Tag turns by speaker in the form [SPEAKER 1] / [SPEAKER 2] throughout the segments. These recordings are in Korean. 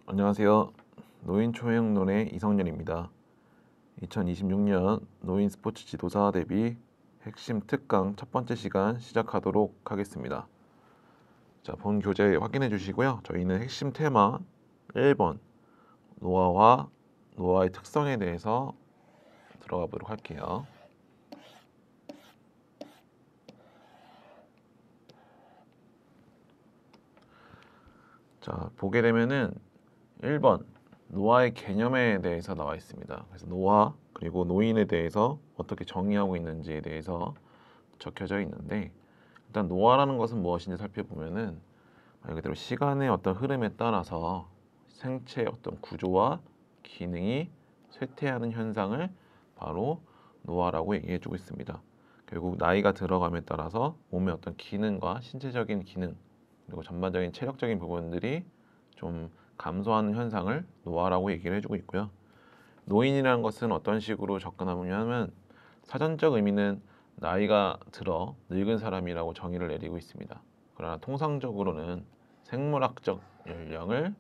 [SPEAKER 1] 안녕하세요. 노인초행론의 이성렬입니다. 2026년 노인 스포츠 지도사 대비 핵심 특강 첫 번째 시간 시작하도록 하겠습니다. 자, 본 교재 확인해 주시고요. 저희는 핵심 테마 1번 노화와 노화의 특성에 대해서 들어가 보도록 할게요. 자, 보게 되면은 1번 노화의 개념에 대해서 나와 있습니다. 그래서 노화 그리고 노인에 대해서 어떻게 정의하고 있는지에 대해서 적혀져 있는데, 일단 노화라는 것은 무엇인지 살펴보면은 말 그대로 시간의 어떤 흐름에 따라서 생체의 어떤 구조와 기능이 쇠퇴하는 현상을 바로 노화라고 얘기해주고 있습니다. 결국 나이가 들어감에 따라서 몸의 어떤 기능과 신체적인 기능 그리고 전반적인 체력적인 부분들이 좀 감소하는 현상을 노화라고 얘기를 해주고 있고요. 노인이라는 것은 어떤 식으로 접근하냐면 사전적 의미는 나이가 들어 늙은 사람이라고 정의를 내리고 있습니다. 그러나 통상적으로는 생물학적 연령을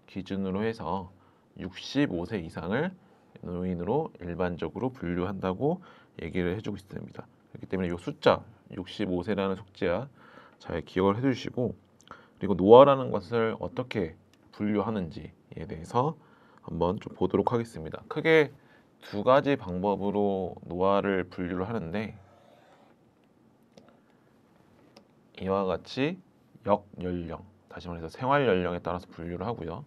[SPEAKER 1] 기준으로 해서 65세 이상을 노인으로 일반적으로 분류한다고 얘기를 해주고 있습니다. 그렇기 때문에 이 숫자 65세라는 숫자 잘 기억을 해주시고, 그리고 노화라는 것을 어떻게 분류하는지에 대해서 한번 좀 보도록 하겠습니다. 크게 두 가지 방법으로 노화를 분류를 하는데, 이와 같이 역연령, 다시 말해서 생활연령에 따라서 분류를 하고요.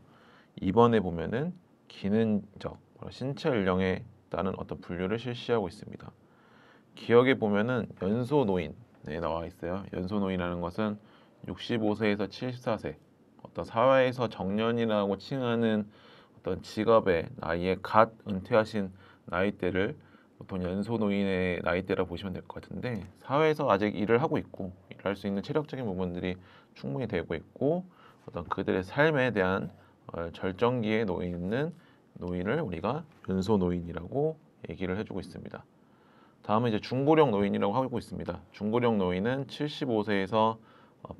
[SPEAKER 1] 2번에 보면은 기능적, 신체 연령에 따른 어떤 분류를 실시하고 있습니다. 기억에 보면은 연소노인에 나와 있어요. 연소노인이라는 것은 65세에서 74세, 어떤 사회에서 정년이라고 칭하는 어떤 직업의 나이에 갓 은퇴하신 나이대를 보통 연소노인의 나이대라고 보시면 될 것 같은데, 사회에서 아직 일을 하고 있고 일할 수 있는 체력적인 부분들이 충분히 되고 있고 어떤 그들의 삶에 대한 절정기에 놓여 있는 노인을 우리가 연소노인이라고 얘기를 해주고 있습니다. 다음은 이제 중고령 노인이라고 하고 있습니다. 중고령 노인은 75세에서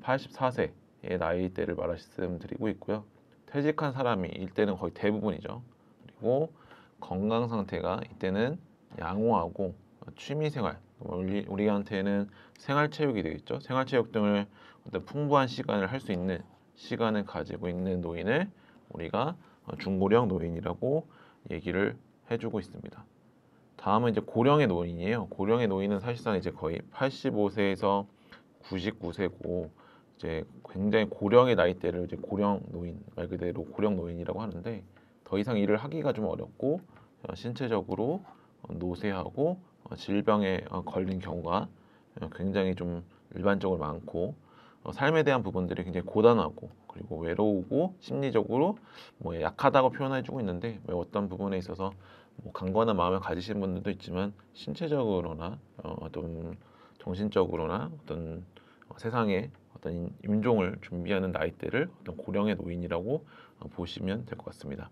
[SPEAKER 1] 84세의 나이대를 말씀드리고 있고요. 퇴직한 사람이 이때는 거의 대부분이죠. 그리고 건강 상태가 이때는 양호하고 취미생활, 우리한테는 생활체육이 되겠죠. 생활체육 등을 어떤 풍부한 시간을 할 수 있는 시간을 가지고 있는 노인을 우리가 중고령 노인이라고 얘기를 해주고 있습니다. 다음은 이제 고령의 노인이에요. 고령의 노인은 사실상 이제 거의 85세에서 99세고 이제 굉장히 고령의 나이대를 이제 고령 노인, 말 그대로 고령 노인이라고 하는데, 더 이상 일을 하기가 좀 어렵고 신체적으로 노쇠하고 질병에 걸린 경우가 굉장히 좀 일반적으로 많고, 삶에 대한 부분들이 굉장히 고단하고 그리고 외로우고 심리적으로 뭐 약하다고 표현해주고 있는데, 어떤 부분에 있어서 뭐 강건한 마음을 가지신 분들도 있지만 신체적으로나 어떤 정신적으로나 어떤 세상에 어떤 임종을 준비하는 나이대를 어떤 고령의 노인이라고 보시면 될 것 같습니다.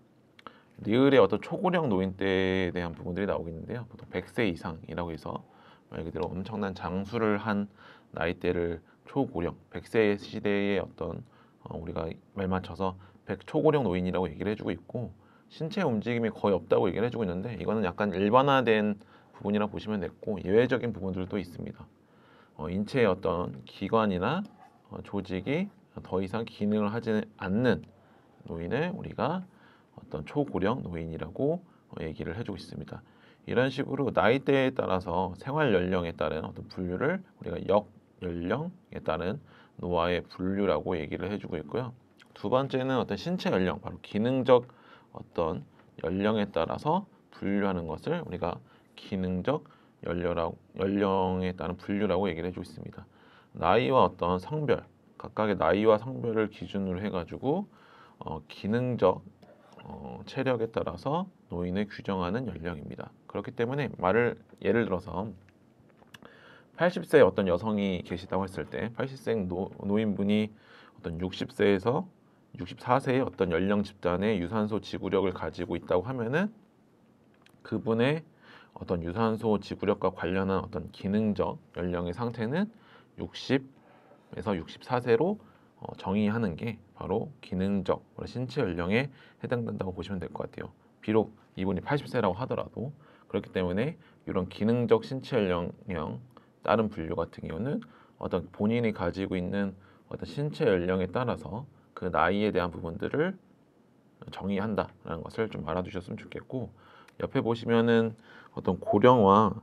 [SPEAKER 1] 리을의 어떤 초고령 노인대에 대한 부분들이 나오고 있는데요. 보통 100세 이상이라고 해서 말 그대로 엄청난 장수를 한 나이대를 초고령, 100세 시대의 어떤 우리가 말 맞춰서 100 초고령 노인이라고 얘기를 해주고 있고, 신체 움직임이 거의 없다고 얘기를 해주고 있는데, 이거는 약간 일반화된 부분이라 보시면 됐고 예외적인 부분들도 있습니다. 인체의 어떤 기관이나 조직이 더 이상 기능을 하지 않는 노인을 우리가 어떤 초고령 노인이라고 얘기를 해주고 있습니다. 이런 식으로 나이대에 따라서 생활 연령에 따른 어떤 분류를 우리가 역연령에 따른 노화의 분류라고 얘기를 해주고 있고요. 두 번째는 어떤 신체 연령, 바로 기능적 어떤 연령에 따라서 분류하는 것을 우리가 기능적 연령에 따른 분류라고 얘기를 해주고 있습니다. 나이와 어떤 성별, 각각의 나이와 성별을 기준으로 해가지고 기능적 체력에 따라서 노인을 규정하는 연령입니다. 그렇기 때문에 예를 들어서 80세 어떤 여성이 계시다고 했을 때 80세 노인분이 어떤 60세에서 64세의 어떤 연령 집단의 유산소 지구력을 가지고 있다고 하면은, 그분의 어떤 유산소 지구력과 관련한 어떤 기능적 연령의 상태는 60에서 64세로 정의하는 게 바로 기능적 신체 연령에 해당된다고 보시면 될 것 같아요. 비록 이분이 80세라고 하더라도 그렇기 때문에 이런 기능적 신체 연령형 다른 분류 같은 경우는 어떤 본인이 가지고 있는 어떤 신체 연령에 따라서 그 나이에 대한 부분들을 정의한다라는 것을 좀 알아두셨으면 좋겠고, 옆에 보시면은 어떤 고령화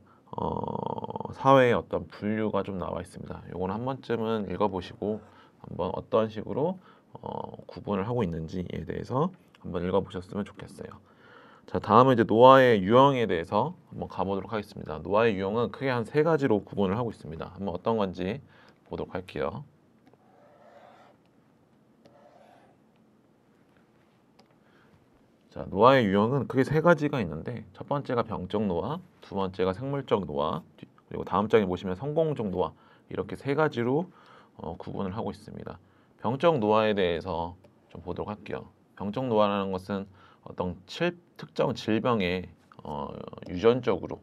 [SPEAKER 1] 사회의 어떤 분류가 좀 나와 있습니다. 요거는 한 번쯤은 읽어보시고 한번 어떤 식으로 구분을 하고 있는지에 대해서 한번 읽어보셨으면 좋겠어요. 자, 다음은 이제 노화의 유형에 대해서 한번 가보도록 하겠습니다. 노화의 유형은 크게 한 세 가지로 구분을 하고 있습니다. 한번 어떤 건지 보도록 할게요. 자, 노화의 유형은 크게 세 가지가 있는데 첫 번째가 병적 노화, 두 번째가 생물적 노화, 그리고 다음 장에 보시면 성공적 노화, 이렇게 세 가지로 구분을 하고 있습니다. 병적 노화에 대해서 좀 보도록 할게요. 병적 노화라는 것은 어떤 특정 질병에 유전적으로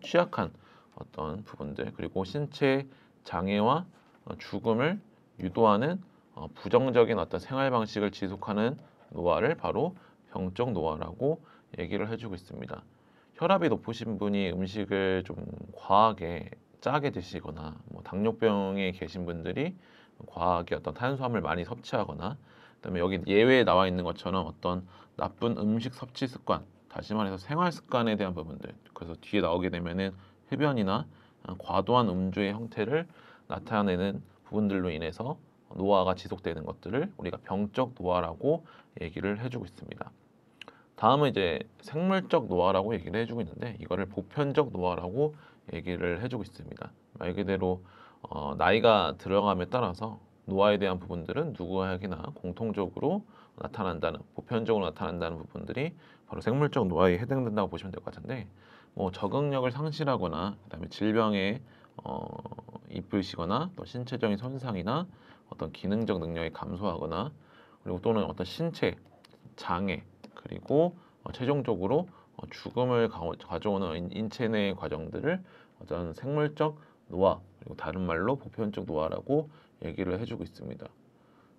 [SPEAKER 1] 취약한 어떤 부분들, 그리고 신체 장애와 죽음을 유도하는 부정적인 어떤 생활 방식을 지속하는 노화를 바로 병적 노화라고 얘기를 해주고 있습니다. 혈압이 높으신 분이 음식을 좀 과하게 짜게 드시거나, 뭐 당뇨병에 계신 분들이 과하게 어떤 탄수화물 많이 섭취하거나, 그다음에 여기 예외에 나와 있는 것처럼 어떤 나쁜 음식 섭취 습관, 다시 말해서 생활 습관에 대한 부분들, 그래서 뒤에 나오게 되면은 흡연이나 과도한 음주의 형태를 나타내는 부분들로 인해서 노화가 지속되는 것들을 우리가 병적 노화라고 얘기를 해주고 있습니다. 다음은 이제 생물적 노화라고 얘기를 해주고 있는데, 이거를 보편적 노화라고 얘기를 해주고 있습니다. 말 그대로 나이가 들어감에 따라서 노화에 대한 부분들은 누구에게나 공통적으로 나타난다는, 보편적으로 나타난다는 부분들이 바로 생물적 노화에 해당된다고 보시면 될 것 같은데, 뭐 적응력을 상실하거나 그다음에 질병에 이끌시거나 또 신체적인 손상이나 어떤 기능적 능력이 감소하거나, 그리고 또는 어떤 신체 장애, 그리고 최종적으로 죽음을 가져오는 인체 내 과정들을 어떤 생물적 노화, 그리고 다른 말로 보편적 노화라고 얘기를 해주고 있습니다.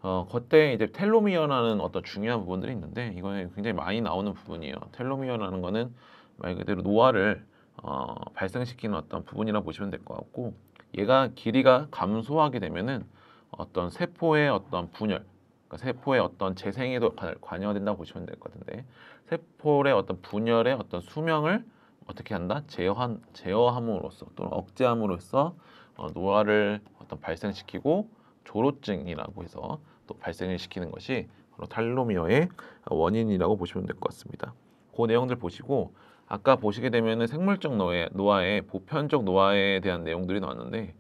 [SPEAKER 1] 겉에 이제 텔로미어라는 어떤 중요한 부분들이 있는데, 이거는 굉장히 많이 나오는 부분이에요. 텔로미어라는 거는 말 그대로 노화를 발생시키는 어떤 부분이라고 보시면 될 것 같고, 얘가 길이가 감소하게 되면은 어떤 세포의 어떤 분열, 그러니까 세포의 어떤 재생에도 관여된다고 보시면 될 것 같은데, 세포의 어떤 분열의 어떤 수명을 어떻게 한다? 제어함으로써 또는 억제함으로써 노화를 어떤 발생시키고 조로증이라고 해서 또 발생을 시키는 것이 바로 텔로미어의 원인이라고 보시면 될 것 같습니다. 그 내용들 보시고, 아까 보시게 되면은 생물적 노화의 보편적 노화에 대한 내용들이 나왔는데,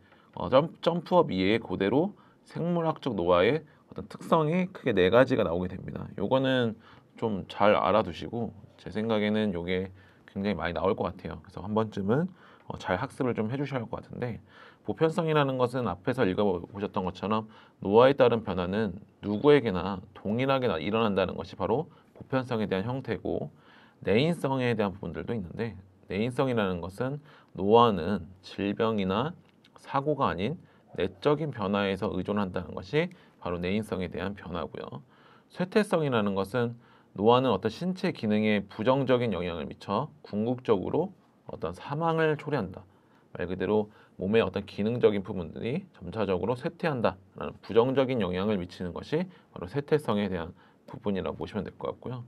[SPEAKER 1] 점프업 이외에 그대로 생물학적 노화의 어떤 특성이 크게 네 가지가 나오게 됩니다. 요거는 좀 잘 알아두시고, 제 생각에는 요게 굉장히 많이 나올 것 같아요. 그래서 한 번쯤은 잘 학습을 좀 해주셔야 할 것 같은데, 보편성이라는 것은 앞에서 읽어보셨던 것처럼 노화에 따른 변화는 누구에게나 동일하게 일어난다는 것이 바로 보편성에 대한 형태고, 내인성에 대한 부분들도 있는데, 내인성이라는 것은 노화는 질병이나 사고가 아닌 내적인 변화에서 의존한다는 것이 바로 내인성에 대한 변화고요. 쇠퇴성이라는 것은 노화는 어떤 신체 기능에 부정적인 영향을 미쳐 궁극적으로 어떤 사망을 초래한다. 말 그대로 몸의 어떤 기능적인 부분들이 점차적으로 쇠퇴한다라는 부정적인 영향을 미치는 것이 바로 쇠퇴성에 대한 부분이라고 보시면 될 것 같고요.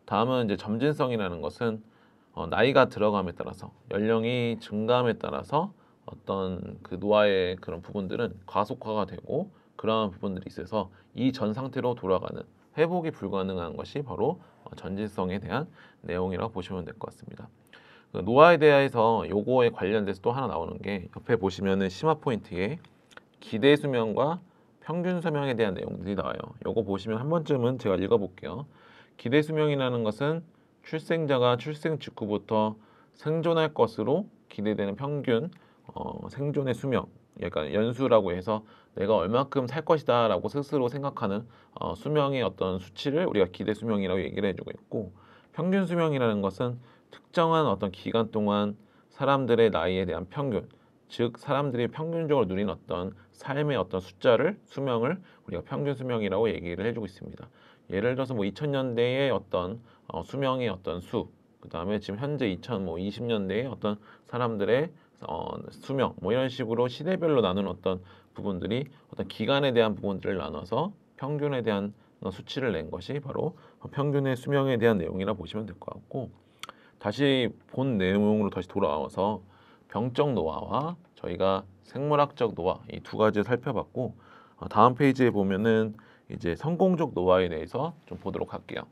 [SPEAKER 1] 다음은 이제 점진성이라는 것은 나이가 들어감에 따라서, 연령이 증가함에 따라서 어떤 그 노화의 그런 부분들은 가속화가 되고, 그러한 부분들이 있어서 이 전 상태로 돌아가는, 회복이 불가능한 것이 바로 전진성에 대한 내용이라고 보시면 될 것 같습니다. 그 노화에 대해서 요거에 관련돼서 또 하나 나오는 게, 옆에 보시면은 심화 포인트에 기대 수명과 평균 수명에 대한 내용들이 나와요. 요거 보시면 한 번쯤은 제가 읽어볼게요. 기대 수명이라는 것은 출생자가 출생 직후부터 생존할 것으로 기대되는 평균 생존의 수명, 그러니까 연수라고 해서 내가 얼마큼 살 것이다라고 스스로 생각하는 수명의 어떤 수치를 우리가 기대 수명이라고 얘기를 해주고 있고, 평균 수명이라는 것은 특정한 어떤 기간 동안 사람들의 나이에 대한 평균, 즉 사람들이 평균적으로 누린 어떤 삶의 어떤 숫자를 수명을 우리가 평균 수명이라고 얘기를 해주고 있습니다. 예를 들어서 뭐 2000년대의 어떤 수명의 어떤 수, 그다음에 지금 현재 2020년대의 어떤 사람들의 수명 뭐 이런 식으로 시대별로 나눈 어떤 부분들이 어떤 기간에 대한 부분들을 나눠서 평균에 대한 수치를 낸 것이 바로 평균의 수명에 대한 내용이라 보시면 될 것 같고, 다시 본 내용으로 다시 돌아와서 병적 노화와 저희가 생물학적 노화 이 두 가지를 살펴봤고, 다음 페이지에 보면은 이제 성공적 노화에 대해서 좀 보도록 할게요.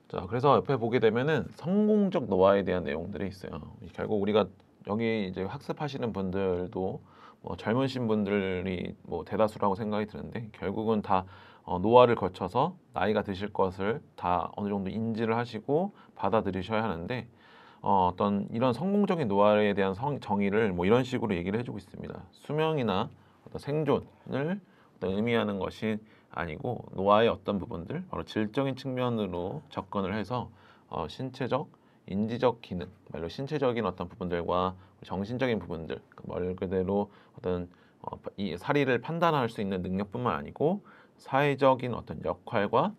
[SPEAKER 1] 자, 그래서 옆에 보게 되면은 성공적 노화에 대한 내용들이 있어요. 결국 우리가 여기 이제 학습하시는 분들도 뭐 젊으신 분들이 뭐 대다수라고 생각이 드는데, 결국은 다 노화를 거쳐서 나이가 드실 것을 다 어느 정도 인지를 하시고 받아들이셔야 하는데, 어떤 이런 성공적인 노화에 대한 정의를 뭐 이런 식으로 얘기를 해주고 있습니다. 수명이나 어떤 생존을 어떤 의미하는 것이 아니고 노화의 어떤 부분들, 바로 질적인 측면으로 접근을 해서 신체적, 인지적 기능, 말로 신체적인 어떤 부분들과 정신적인 부분들, 말 그대로 어떤 이 사리를 판단할 수 있는 능력뿐만 아니고 사회적인 어떤 역할과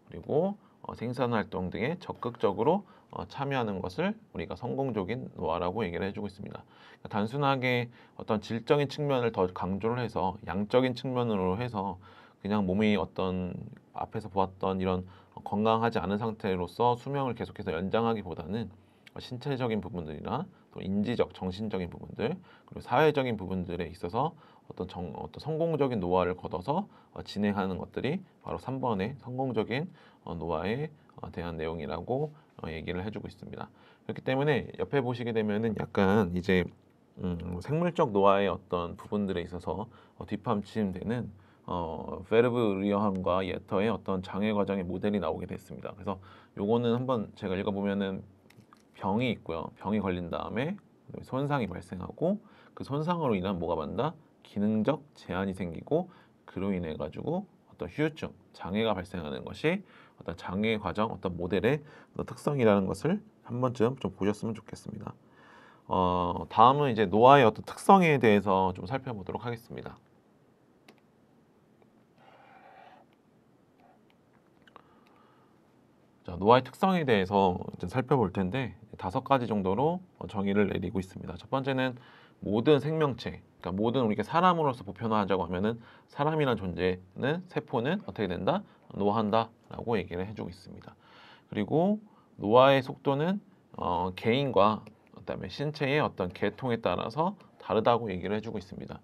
[SPEAKER 1] 그리고 생산활동 등에 적극적으로 참여하는 것을 우리가 성공적인 노화라고 얘기를 해주고 있습니다. 그러니까 단순하게 어떤 질적인 측면을 더 강조를 해서 양적인 측면으로 해서 그냥 몸이 어떤 앞에서 보았던 이런 건강하지 않은 상태로서 수명을 계속해서 연장하기보다는 신체적인 부분들이나 또 인지적, 정신적인 부분들, 그리고 사회적인 부분들에 있어서 어떤 성공적인 노화를 거둬서 진행하는 것들이 바로 3번의 성공적인 노화에 대한 내용이라고 얘기를 해주고 있습니다. 그렇기 때문에 옆에 보시게 되면은 약간 이제 생물적 노화의 어떤 부분들에 있어서 뒷받침되는 베르브 의료함과 예터의 어떤 장애 과정의 모델이 나오게 됐습니다. 그래서 요거는 한번 제가 읽어보면은 병이 있고요. 병이 걸린 다음에 손상이 발생하고 그 손상으로 인한 뭐가 많다? 기능적 제한이 생기고 그로 인해 가지고 어떤 후유증, 장애가 발생하는 것이 어떤 장애 과정, 어떤 모델의 어떤 특성이라는 것을 한 번쯤 좀 보셨으면 좋겠습니다. 다음은 이제 노화의 어떤 특성에 대해서 좀 살펴보도록 하겠습니다. 자, 노화의 특성에 대해서 이제 살펴볼 텐데 5가지 정도로 정의를 내리고 있습니다. 첫 번째는 모든 생명체, 그러니까 모든 우리가 사람으로서 보편화하자고 하면은 사람이란 존재는 세포는 어떻게 된다? 노화한다라고 얘기를 해주고 있습니다. 그리고 노화의 속도는 개인과 그다음에 신체의 어떤 계통에 따라서 다르다고 얘기를 해주고 있습니다.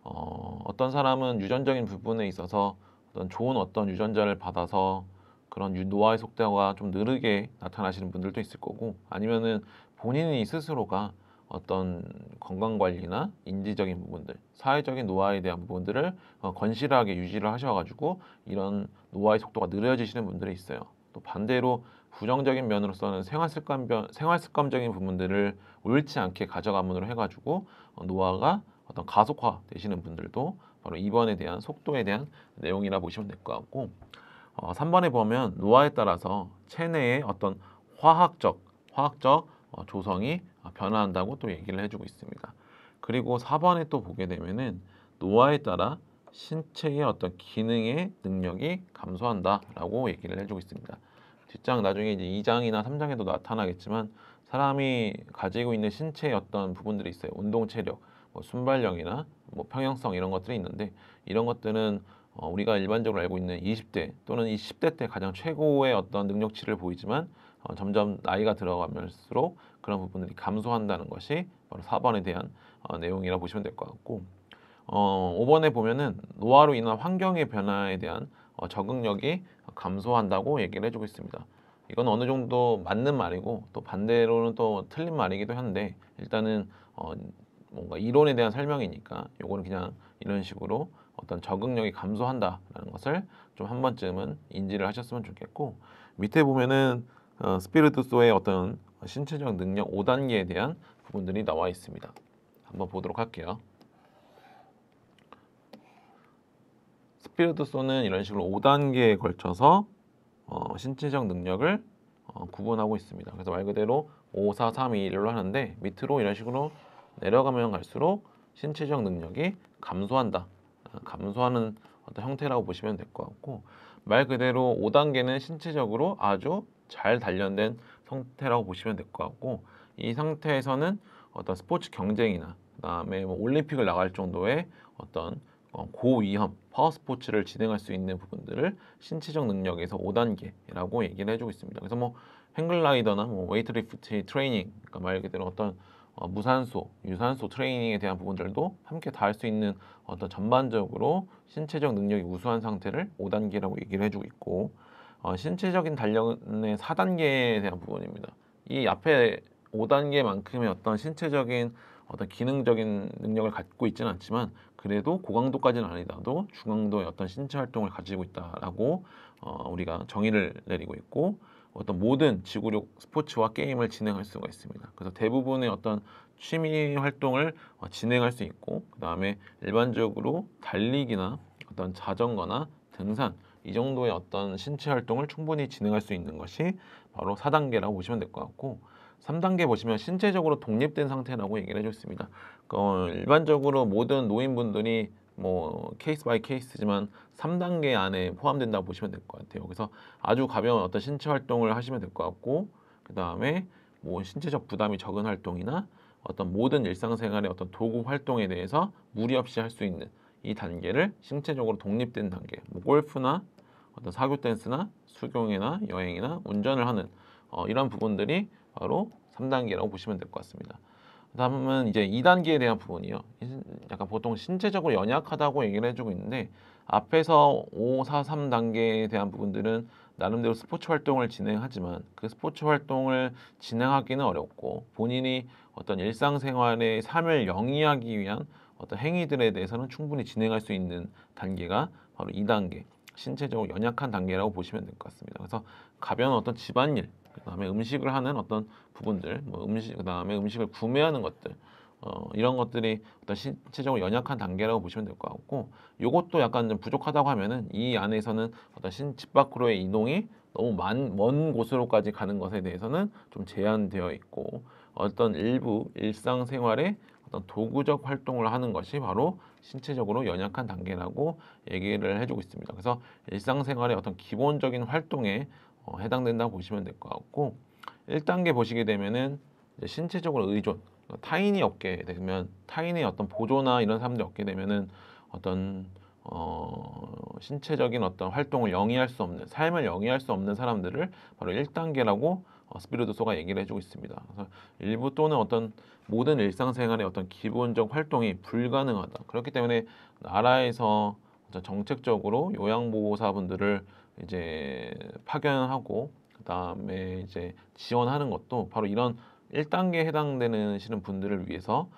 [SPEAKER 1] 어떤 사람은 유전적인 부분에 있어서 어떤 좋은 어떤 유전자를 받아서 그런 노화의 속도가 좀 느리게 나타나시는 분들도 있을 거고, 아니면은 본인이 스스로가 어떤 건강 관리나 인지적인 부분들, 사회적인 노화에 대한 부분들을 건실하게 유지를 하셔가지고 이런 노화의 속도가 느려지시는 분들이 있어요. 또 반대로 부정적인 면으로서는 생활 습관적인 부분들을 옳지 않게 가져감으로 해가지고 노화가 어떤 가속화 되시는 분들도 바로 2번에 대한 속도에 대한 내용이라 보시면 될 것 같고, 3번에 보면 노화에 따라서 체내의 어떤 화학적 조성이 변화한다고 또 얘기를 해주고 있습니다. 그리고 4번에 또 보게 되면은 노화에 따라 신체의 어떤 기능의 능력이 감소한다라고 얘기를 해주고 있습니다. 뒷장 나중에 이제 2장이나 3장에도 나타나겠지만 사람이 가지고 있는 신체의 어떤 부분들이 있어요. 운동 체력, 뭐 순발력이나 뭐 평형성 이런 것들이 있는데, 이런 것들은 우리가 일반적으로 알고 있는 20대 또는 이 10대 때 가장 최고의 어떤 능력치를 보이지만 점점 나이가 들어가면서록 그런 부분들이 감소한다는 것이 바로 4번에 대한 내용이라 보시면 될 것 같고, 5번에 보면은 노화로 인한 환경의 변화에 대한 적응력이 감소한다고 얘기를 해주고 있습니다. 이건 어느 정도 맞는 말이고 또 반대로는 또 틀린 말이기도 한데, 일단은 뭔가 이론에 대한 설명이니까 요거는 그냥 이런 식으로 어떤 적응력이 감소한다라는 것을 좀 한 번쯤은 인지를 하셨으면 좋겠고, 밑에 보면은 스피르투소의 어떤 신체적 능력 5단계에 대한 부분들이 나와 있습니다. 한번 보도록 할게요. 스피르투소는 이런 식으로 5단계에 걸쳐서 신체적 능력을 구분하고 있습니다. 그래서 말 그대로 5, 4, 3, 2, 1로 하는데 밑으로 이런 식으로 내려가면 갈수록 신체적 능력이 감소한다. 감소하는 어떤 형태라고 보시면 될 것 같고 말 그대로 5단계는 신체적으로 아주 잘 단련된 상태라고 보시면 될 것 같고 이 상태에서는 어떤 스포츠 경쟁이나 그다음에 뭐 올림픽을 나갈 정도의 어떤 고위험 파워 스포츠를 진행할 수 있는 부분들을 신체적 능력에서 5단계라고 얘기를 해주고 있습니다. 그래서 뭐 행글라이더나 뭐 웨이트리프트 트레이닝, 그러니까 말 그대로 어떤 무산소, 유산소 트레이닝에 대한 부분들도 함께 다 할 수 있는 어떤 전반적으로 신체적 능력이 우수한 상태를 5단계라고 얘기를 해주고 있고 신체적인 단련의 4단계에 대한 부분입니다. 이 앞에 5단계만큼의 어떤 신체적인 어떤 기능적인 능력을 갖고 있지는 않지만 그래도 고강도까지는 아니더라도 중강도의 어떤 신체 활동을 가지고 있다라고 우리가 정의를 내리고 있고 어떤 모든 지구력 스포츠와 게임을 진행할 수가 있습니다. 그래서 대부분의 어떤 취미 활동을 진행할 수 있고 그 다음에 일반적으로 달리기나 어떤 자전거나 등산 이 정도의 어떤 신체 활동을 충분히 진행할 수 있는 것이 바로 4단계라고 보시면 될 것 같고 3단계 보시면 신체적으로 독립된 상태라고 얘기를 해줬습니다. 일반적으로 모든 노인분들이 뭐 케이스 바이 케이스지만 3단계 안에 포함된다고 보시면 될 것 같아요. 그래서 아주 가벼운 어떤 신체 활동을 하시면 될 것 같고 그 다음에 뭐 신체적 부담이 적은 활동이나 어떤 모든 일상생활의 어떤 도구 활동에 대해서 무리 없이 할 수 있는 이 단계를 신체적으로 독립된 단계, 뭐 골프나 어떤 사교 댄스나 수경이나 여행이나 운전을 하는 이런 부분들이 바로 3단계라고 보시면 될 것 같습니다. 다음은 이제 2단계에 대한 부분이요. 약간 보통 신체적으로 연약하다고 얘기를 해주고 있는데 앞에서 5, 4, 3단계에 대한 부분들은 나름대로 스포츠 활동을 진행하지만 그 스포츠 활동을 진행하기는 어렵고 본인이 어떤 일상생활의 삶을 영위하기 위한 어떤 행위들에 대해서는 충분히 진행할 수 있는 단계가 바로 2단계 신체적으로 연약한 단계라고 보시면 될 것 같습니다. 그래서 가벼운 어떤 집안일 그다음에 음식을 하는 어떤 부분들, 뭐 그다음에 음식을 구매하는 것들, 이런 것들이 어떤 신체적으로 연약한 단계라고 보시면 될 것 같고, 이것도 약간 좀 부족하다고 하면은 이 안에서는 어떤 집 밖으로의 이동이 너무 먼 곳으로까지 가는 것에 대해서는 좀 제한되어 있고, 어떤 일부 일상생활에 어떤 도구적 활동을 하는 것이 바로 신체적으로 연약한 단계라고 얘기를 해주고 있습니다. 그래서 일상생활의 어떤 기본적인 활동에 해당된다고 보시면 될 것 같고 1단계 보시게 되면은 이제 신체적으로 의존 타인이 없게 되면 타인의 어떤 보조나 이런 사람들이 없게 되면은 어떤 신체적인 어떤 활동을 영위할 수 없는 삶을 영위할 수 없는 사람들을 바로 1단계라고 스피르도소가 얘기를 해주고 있습니다. 그래서 일부 또는 어떤 모든 일상생활의 어떤 기본적 활동이 불가능하다. 그렇기 때문에 나라에서 정책적으로 요양보호사분들을 이제 파견하고 그다음에 이제 지원하는 것도 바로 이런 1단계에 해당되는 시는 분들을 위해서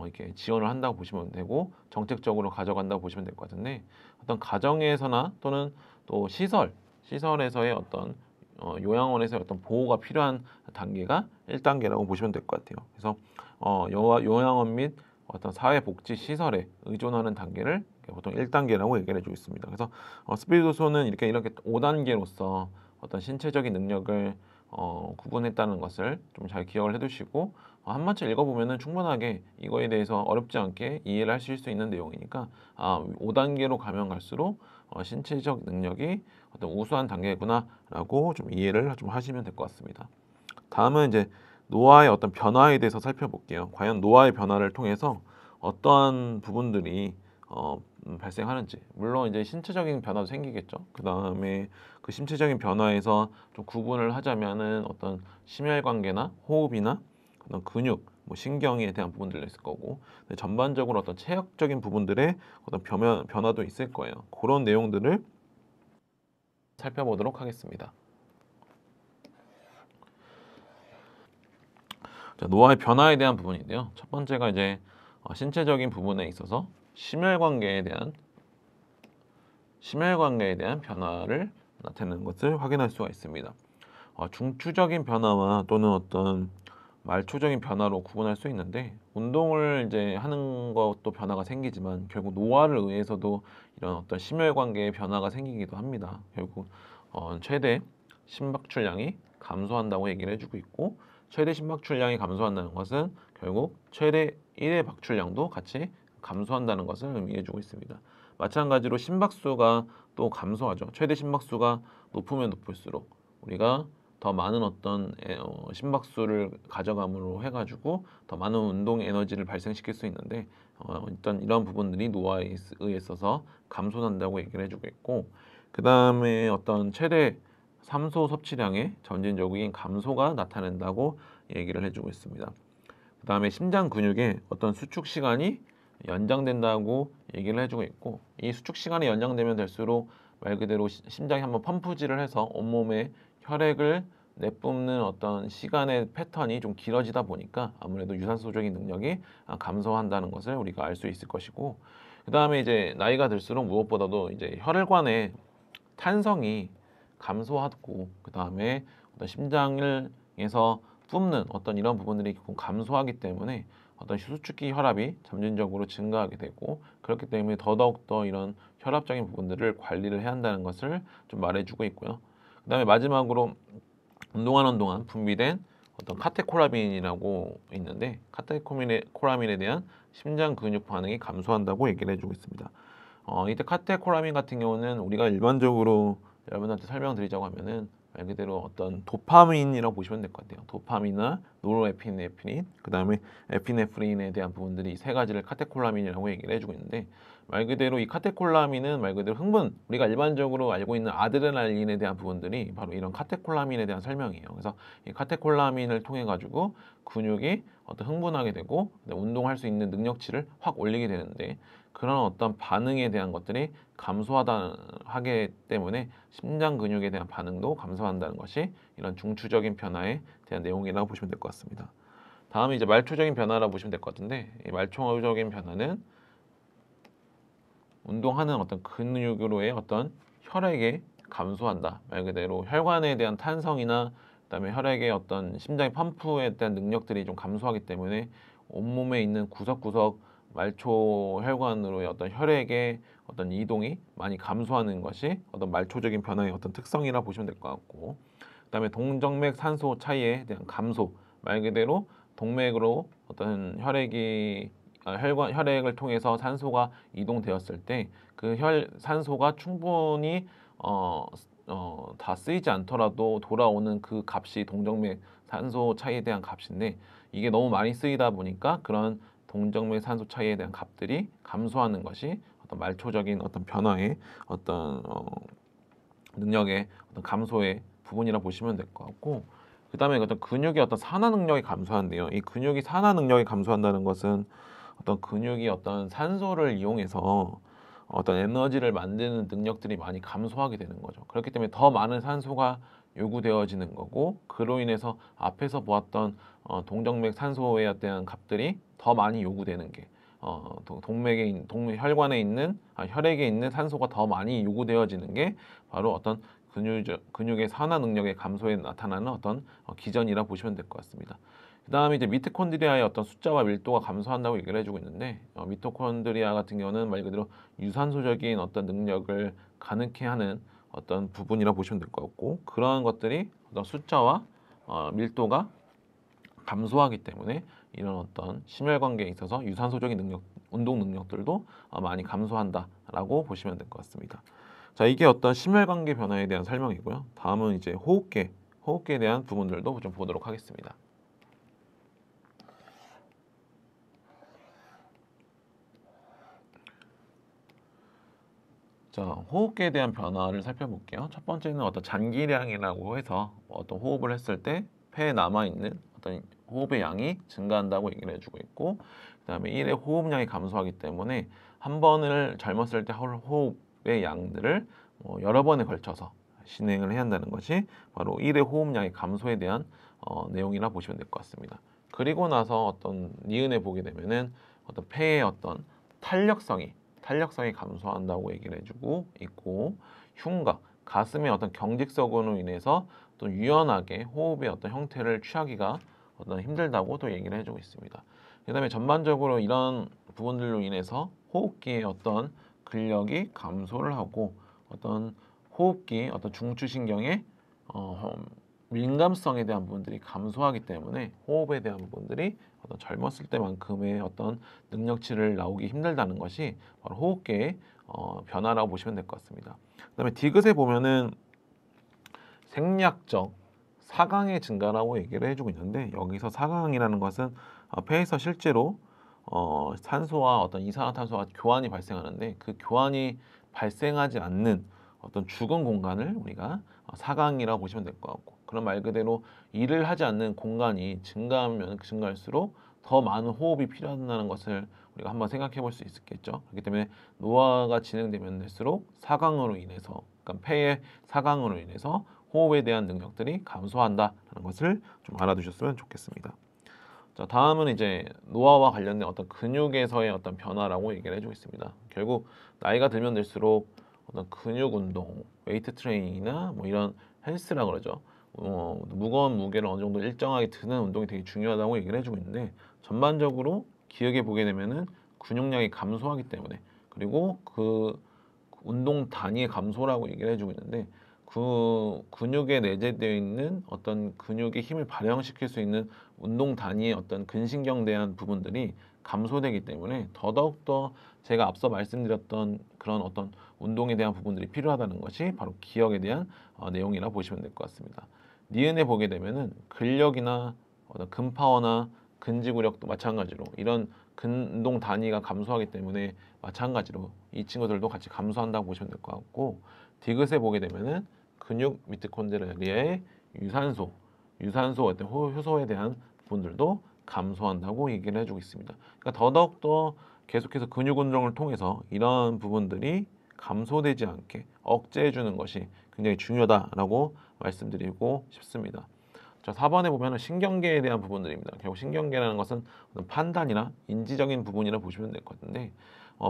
[SPEAKER 1] 이렇게 지원을 한다고 보시면 되고 정책적으로 가져간다고 보시면 될 것 같은데 어떤 가정에서나 또는 또 시설에서의 어떤 요양원에서의 어떤 보호가 필요한 단계가 1단계라고 보시면 될 것 같아요. 그래서 요양원 및 어떤 사회복지 시설에 의존하는 단계를 보통 1단계라고 얘기를 해주고 있습니다. 그래서 스피리도소는 이렇게 5단계로서 어떤 신체적인 능력을 구분했다는 것을 좀 잘 기억을 해두시고 한 번쯤 읽어보면은 충분하게 이거에 대해서 어렵지 않게 이해를 하실 수 있는 내용이니까 5단계로 가면 갈수록 신체적 능력이 어떤 우수한 단계구나라고 좀 이해를 좀 하시면 될 것 같습니다. 다음은 이제 노화의 어떤 변화에 대해서 살펴볼게요. 과연 노화의 변화를 통해서 어떠한 부분들이 발생하는지. 물론 이제 신체적인 변화도 생기겠죠. 그 다음에 그 신체적인 변화에서 좀 구분을 하자면은 어떤 심혈관계나 호흡이나 어떤 근육, 뭐 신경에 대한 부분들도 있을 거고 전반적으로 어떤 체력적인 부분들의 어떤 변화도 있을 거예요. 그런 내용들을 살펴보도록 하겠습니다. 자, 노화의 변화에 대한 부분인데요. 첫 번째가 이제 신체적인 부분에 있어서 심혈관계에 대한 변화를 나타내는 것을 확인할 수가 있습니다. 중추적인 변화와 또는 어떤 말초적인 변화로 구분할 수 있는데 운동을 이제 하는 것도 변화가 생기지만 결국 노화를 의해서도 이런 어떤 심혈관계의 변화가 생기기도 합니다. 결국 최대 심박출량이 감소한다고 얘기를 해주고 있고, 최대 심박출량이 감소한다는 것은 결국 최대 1회 박출량도 같이 감소한다는 것을 의미해주고 있습니다. 마찬가지로 심박수가 또 감소하죠. 최대 심박수가 높으면 높을수록 우리가 더 많은 어떤 심박수를 가져감으로 해가지고 더 많은 운동 에너지를 발생시킬 수 있는데 일단 이런 부분들이 노화에 의해서 감소한다고 얘기를 해주고 있고, 그 다음에 어떤 최대 산소 섭취량의 점진적인 감소가 나타난다고 얘기를 해주고 있습니다. 그 다음에 심장 근육의 어떤 수축 시간이 연장된다고 얘기를 해주고 있고, 이 수축 시간이 연장되면 될수록 말 그대로 심장이 한번 펌프질을 해서 온몸에 혈액을 내뿜는 어떤 시간의 패턴이 좀 길어지다 보니까 아무래도 유산소적인 능력이 감소한다는 것을 우리가 알 수 있을 것이고, 그 다음에 이제 나이가 들수록 무엇보다도 이제 혈관의 탄성이 감소하고, 그 다음에 어떤 심장에서 뿜는 어떤 이런 부분들이 감소하기 때문에 어떤 수축기 혈압이 점진적으로 증가하게 되고, 그렇기 때문에 더더욱더 이런 혈압적인 부분들을 관리를 해야 한다는 것을 좀 말해주고 있고요. 그 다음에 마지막으로 운동하는 동안 분비된 어떤 카테콜라민이라고 있는데, 카테콜라민에 대한 심장 근육 반응이 감소한다고 얘기를 해주고 있습니다. 이때 카테콜라민 같은 경우는 우리가 일반적으로 여러분한테 설명드리자고 하면은 말 그대로 어떤 도파민이라고 보시면 될 것 같아요. 도파민이나 노르에피네프린, 그 다음에 에피네프린에 대한 부분들이 세 가지를 카테콜라민이라고 얘기를 해주고 있는데, 말 그대로 이 카테콜라민은 말 그대로 흥분, 우리가 일반적으로 알고 있는 아드레날린에 대한 부분들이 바로 이런 카테콜라민에 대한 설명이에요. 그래서 이 카테콜라민을 통해 가지고 근육이 어떤 흥분하게 되고 운동할 수 있는 능력치를 확 올리게 되는데, 그런 어떤 반응에 대한 것들이 감소하게 때문에 심장 근육에 대한 반응도 감소한다는 것이 이런 중추적인 변화에 대한 내용이라고 보시면 될 것 같습니다. 다음에 이제 말초적인 변화라고 보시면 될 것 같은데, 이 말초적인 변화는 운동하는 어떤 근육으로의 어떤 혈액이 감소한다. 말 그대로 혈관에 대한 탄성이나 그다음에 혈액의 어떤 심장의 펌프에 대한 능력들이 좀 감소하기 때문에 온몸에 있는 구석구석 말초 혈관으로의 어떤 혈액의 어떤 이동이 많이 감소하는 것이 어떤 말초적인 변화의 어떤 특성이라 보시면 될 것 같고, 그다음에 동정맥 산소 차이에 대한 감소, 말 그대로 동맥으로 어떤 혈액을 통해서 산소가 이동되었을 때 그 산소가 충분히 다 쓰이지 않더라도 돌아오는 그 값이 동정맥 산소 차이에 대한 값인데, 이게 너무 많이 쓰이다 보니까 그런 동정맥 산소 차이에 대한 값들이 감소하는 것이 어떤 말초적인 어떤 변화의 어떤 능력의 어떤 감소의 부분이라 보시면 될 것 같고, 그 다음에 어떤 근육의 어떤 산화 능력이 감소한대요. 이 근육이 산화 능력이 감소한다는 것은 어떤 근육이 어떤 산소를 이용해서 어떤 에너지를 만드는 능력들이 많이 감소하게 되는 거죠. 그렇기 때문에 더 많은 산소가 요구되어지는 거고, 그로 인해서 앞에서 보았던 동정맥 산소에 대한 값들이 더 많이 요구되는 게 혈관에 있는 혈액에 있는 산소가 더 많이 요구되어지는 게 바로 어떤 근육의 산화 능력의 감소에 나타나는 어떤 기전이라 보시면 될 것 같습니다. 그 다음에 이제 미토콘드리아의 어떤 숫자와 밀도가 감소한다고 얘기를 해주고 있는데, 미토콘드리아 같은 경우는 말 그대로 유산소적인 어떤 능력을 가능케 하는 어떤 부분이라 보시면 될 것 같고, 그러한 것들이 어떤 숫자와 밀도가 감소하기 때문에 이런 어떤 심혈관계에 있어서 유산소적인 능력, 운동 능력들도 많이 감소한다라고 보시면 될 것 같습니다. 자, 이게 어떤 심혈관계 변화에 대한 설명이고요. 다음은 이제 호흡기에 대한 부분들도 좀 보도록 하겠습니다. 자, 호흡기에 대한 변화를 살펴볼게요. 첫 번째는 어떤 잔기량이라고 해서 어떤 호흡을 했을 때 폐에 남아있는 어떤 호흡의 양이 증가한다고 얘기를 해주고 있고, 그 다음에 1회 호흡량이 감소하기 때문에 한 번을 젊었을 때 호흡의 양들을 여러 번에 걸쳐서 진행을 해야 한다는 것이 바로 1회 호흡량의 감소에 대한 내용이라 보시면 될 것 같습니다. 그리고 나서 어떤 니은에 보게 되면은 어떤 폐의 어떤 탄력성이 감소한다고 얘기를 해주고 있고, 흉곽, 가슴의 어떤 경직성으로 인해서 또 유연하게 호흡의 어떤 형태를 취하기가 어떤 힘들다고 또 얘기를 해주고 있습니다. 그 다음에 전반적으로 이런 부분들로 인해서 호흡기의 어떤 근력이 감소를 하고 어떤 호흡기 어떤 중추신경의 민감성에 대한 부분들이 감소하기 때문에 호흡에 대한 부분들이 어떤 젊었을 때만큼의 어떤 능력치를 나오기 힘들다는 것이 바로 호흡계의 변화라고 보시면 될 것 같습니다. 그다음에 디귿에 보면은 생략적 사강의 증가라고 얘기를 해주고 있는데 여기서 사강이라는 것은 폐에서 실제로 산소와 어떤 이산화탄소와 교환이 발생하는데 그 교환이 발생하지 않는 어떤 죽은 공간을 우리가 사강이라고 보시면 될 것 같고 그런 말 그대로 일을 하지 않는 공간이 증가하면 증가할수록 더 많은 호흡이 필요하다는 것을 우리가 한번 생각해 볼 수 있겠죠. 그렇기 때문에 노화가 진행되면 될수록 사강으로 인해서 그러니까 폐의 사강으로 인해서 호흡에 대한 능력들이 감소한다는 것을 좀 알아두셨으면 좋겠습니다. 자, 다음은 이제 노화와 관련된 어떤 근육에서의 어떤 변화라고 얘기를 해주고 있습니다. 결국 나이가 들면 들수록 어떤 근육 운동, 웨이트 트레이닝이나 뭐 이런 헬스라 그러죠. 무거운 무게를 어느 정도 일정하게 드는 운동이 되게 중요하다고 얘기를 해주고 있는데 전반적으로 기억해 보게 되면은 근육량이 감소하기 때문에 그리고 그 운동 단위의 감소라고 얘기를 해주고 있는데 그 근육에 내재되어 있는 어떤 근육의 힘을 발현시킬 수 있는 운동 단위의 어떤 근신경에 대한 부분들이 감소되기 때문에 더더욱더 제가 앞서 말씀드렸던 그런 어떤 운동에 대한 부분들이 필요하다는 것이 바로 기억에 대한 내용이라 보시면 될 것 같습니다. 니은에 보게 되면은 근력이나 어떤 근파워나 근지구력도 마찬가지로 이런 근동 단위가 감소하기 때문에 마찬가지로 이 친구들도 같이 감소한다고 보시면 될 것 같고 디귿에 보게 되면은 근육 미토콘드리아의 유산소 어떤 효소에 대한 부분들도 감소한다고 얘기를 해주고 있습니다. 그러니까 더더욱더 계속해서 근육 운동을 통해서 이런 부분들이 감소되지 않게 억제해 주는 것이 굉장히 중요하다라고 말씀드리고 싶습니다. 자, 4번에 보면 신경계에 대한 부분들입니다. 결국 신경계라는 것은 어떤 판단이나 인지적인 부분이라 보시면 될 것 같은데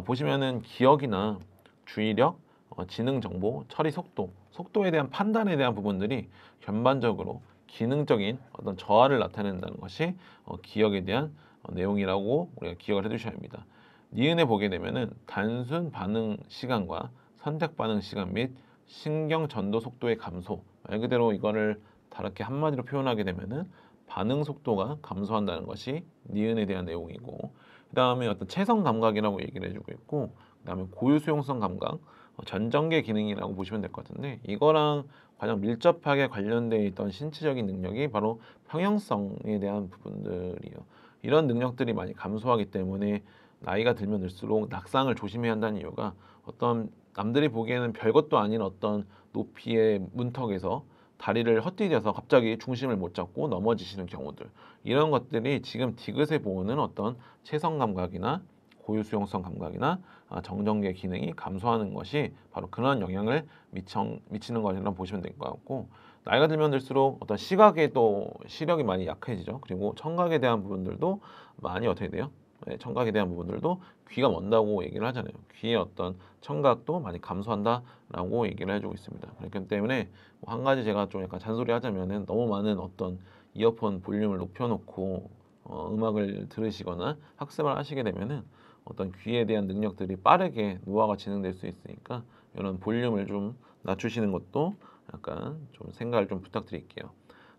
[SPEAKER 1] 보시면은 기억이나 주의력, 지능 정보, 처리 속도에 대한 판단에 대한 부분들이 전반적으로 기능적인 어떤 저하를 나타낸다는 것이 기억에 대한 내용이라고 우리가 기억을 해두셔야 합니다. 니은에 보게 되면은 단순 반응 시간과 선택 반응 시간 및 신경 전도 속도의 감소 말 그대로 이거를 다르게 한마디로 표현하게 되면은 반응 속도가 감소한다는 것이 니은에 대한 내용이고 그 다음에 어떤 체성 감각이라고 얘기를 해주고 있고 그 다음에 고유 수용성 감각 전정계 기능이라고 보시면 될 것 같은데 이거랑 가장 밀접하게 관련되어 있던 신체적인 능력이 바로 평형성에 대한 부분들이에요. 이런 능력들이 많이 감소하기 때문에 나이가 들면 들수록 낙상을 조심해야 한다는 이유가 어떤 남들이 보기에는 별것도 아닌 어떤 높이의 문턱에서 다리를 헛디뎌서 갑자기 중심을 못 잡고 넘어지시는 경우들 이런 것들이 지금 디귿에 보는 어떤 체성 감각이나 고유 수용성 감각이나 정전계 기능이 감소하는 것이 바로 그런 영향을 미치는 것이라고 보시면 될 것 같고 나이가 들면 들수록 어떤 시각에도 시력이 많이 약해지죠. 그리고 청각에 대한 부분들도 많이 어떻게 돼요? 네, 청각에 대한 부분들도 귀가 먼다고 얘기를 하잖아요. 귀의 어떤 청각도 많이 감소한다라고 얘기를 해주고 있습니다. 그렇기 때문에 뭐한 가지 제가 좀 약간 잔소리 하자면은 너무 많은 어떤 이어폰 볼륨을 높여놓고 음악을 들으시거나 학습을 하시게 되면은 어떤 귀에 대한 능력들이 빠르게 노화가 진행될 수 있으니까 이런 볼륨을 좀 낮추시는 것도 약간 좀 생각을 좀 부탁드릴게요.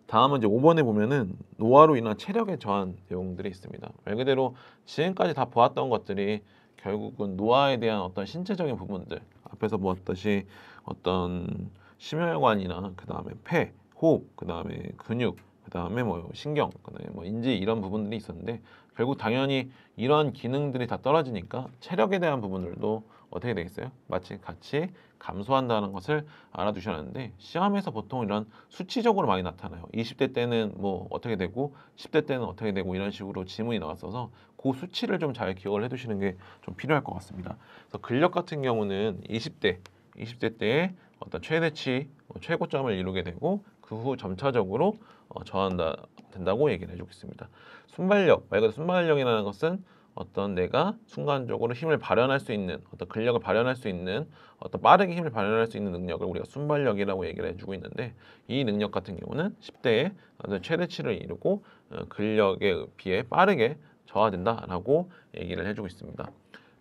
[SPEAKER 1] 다음은 이제 5번에 보면은 노화로 인한 체력의 저한 내용들이 있습니다. 말 그대로 지금까지 다 보았던 것들이 결국은 노화에 대한 어떤 신체적인 부분들 앞에서 보았듯이 어떤 심혈관이나 그 다음에 폐, 호흡, 그 다음에 근육, 그 다음에 뭐 신경, 그 다음에 뭐 인지 이런 부분들이 있었는데 결국 당연히 이런 기능들이 다 떨어지니까 체력에 대한 부분들도 어떻게 되겠어요? 마치 같이 감소한다는 것을 알아두셔야 하는데 시험에서 보통 이런 수치적으로 많이 나타나요. 20대 때는 뭐 어떻게 되고 10대 때는 어떻게 되고 이런 식으로 지문이 나왔어서 그 수치를 좀 잘 기억을 해두시는 게 좀 필요할 것 같습니다. 그래서 근력 같은 경우는 20대 때에 어떤 최대치 최고점을 이루게 되고 그 후 점차적으로 저한다 된다고 얘기를 해주고 있습니다. 순발력 말 그대로 순발력이라는 것은 어떤 내가 순간적으로 힘을 발현할 수 있는 어떤 근력을 발현할 수 있는 어떤 빠르게 힘을 발현할 수 있는 능력을 우리가 순발력이라고 얘기를 해주고 있는데 이 능력 같은 경우는 10대에 최대치를 이루고 근력에 비해 빠르게 저하된다라고 얘기를 해주고 있습니다.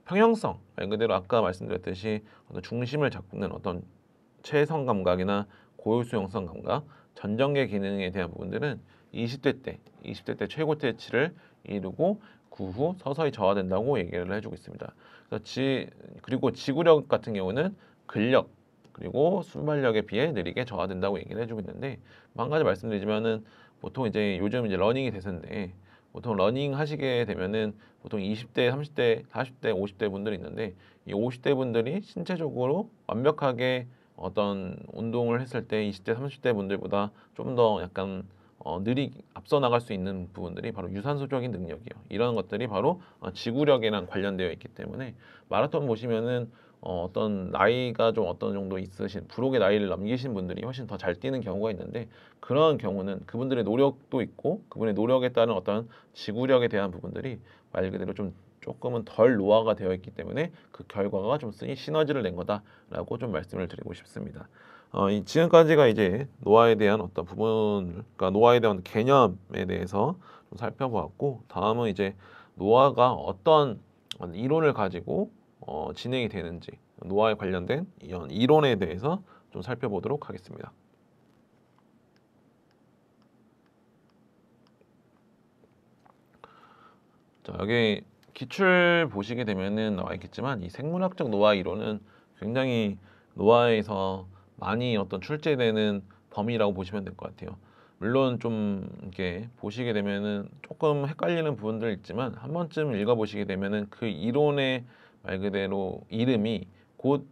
[SPEAKER 1] 평형성 말 그대로 아까 말씀드렸듯이 어떤 중심을 잡는 어떤 체성 감각이나 고효수용성 감각, 전정계 기능에 대한 부분들은 20대 때 최고치를 이루고 그 후 서서히 저하된다고 얘기를 해주고 있습니다. 그리고 지구력 같은 경우는 근력 그리고 순발력에 비해 느리게 저하된다고 얘기를 해주고 있는데, 한 가지 말씀드리자면은 보통 이제 요즘 이제 러닝이 대세인데, 보통 러닝 하시게 되면은 보통 20대, 30대, 40대, 50대 분들이 있는데, 이 50대 분들이 신체적으로 완벽하게 어떤 운동을 했을 때 20대, 30대 분들보다 좀 더 약간 앞서 나갈 수 있는 부분들이 바로 유산소적인 능력이요. 이런 것들이 바로 지구력이랑 관련되어 있기 때문에, 마라톤 보시면은 어떤 나이가 좀 어떤 정도 있으신 부록의 나이를 넘기신 분들이 훨씬 더 잘 뛰는 경우가 있는데, 그런 경우는 그분들의 노력도 있고 그분의 노력에 따른 어떤 지구력에 대한 부분들이 말 그대로 좀 조금은 덜 노화가 되어 있기 때문에 그 결과가 좀 시너지를 낸 거다라고 좀 말씀을 드리고 싶습니다. 지금까지가 이제 노화에 대한 어떤 부분, 그러니까 노화에 대한 개념에 대해서 좀 살펴보았고, 다음은 이제 노화가 어떤 이론을 가지고 진행이 되는지, 노화에 관련된 이론에 대해서 좀 살펴보도록 하겠습니다. 자, 여기 기출 보시게 되면은 나와 있겠지만, 이 생물학적 노화 이론은 굉장히 노화에서 많이 어떤 출제되는 범위라고 보시면 될 것 같아요. 물론 좀 이렇게 보시게 되면은 조금 헷갈리는 부분들 있지만, 한 번쯤 읽어보시게 되면은 그 이론의 말 그대로 이름이 곧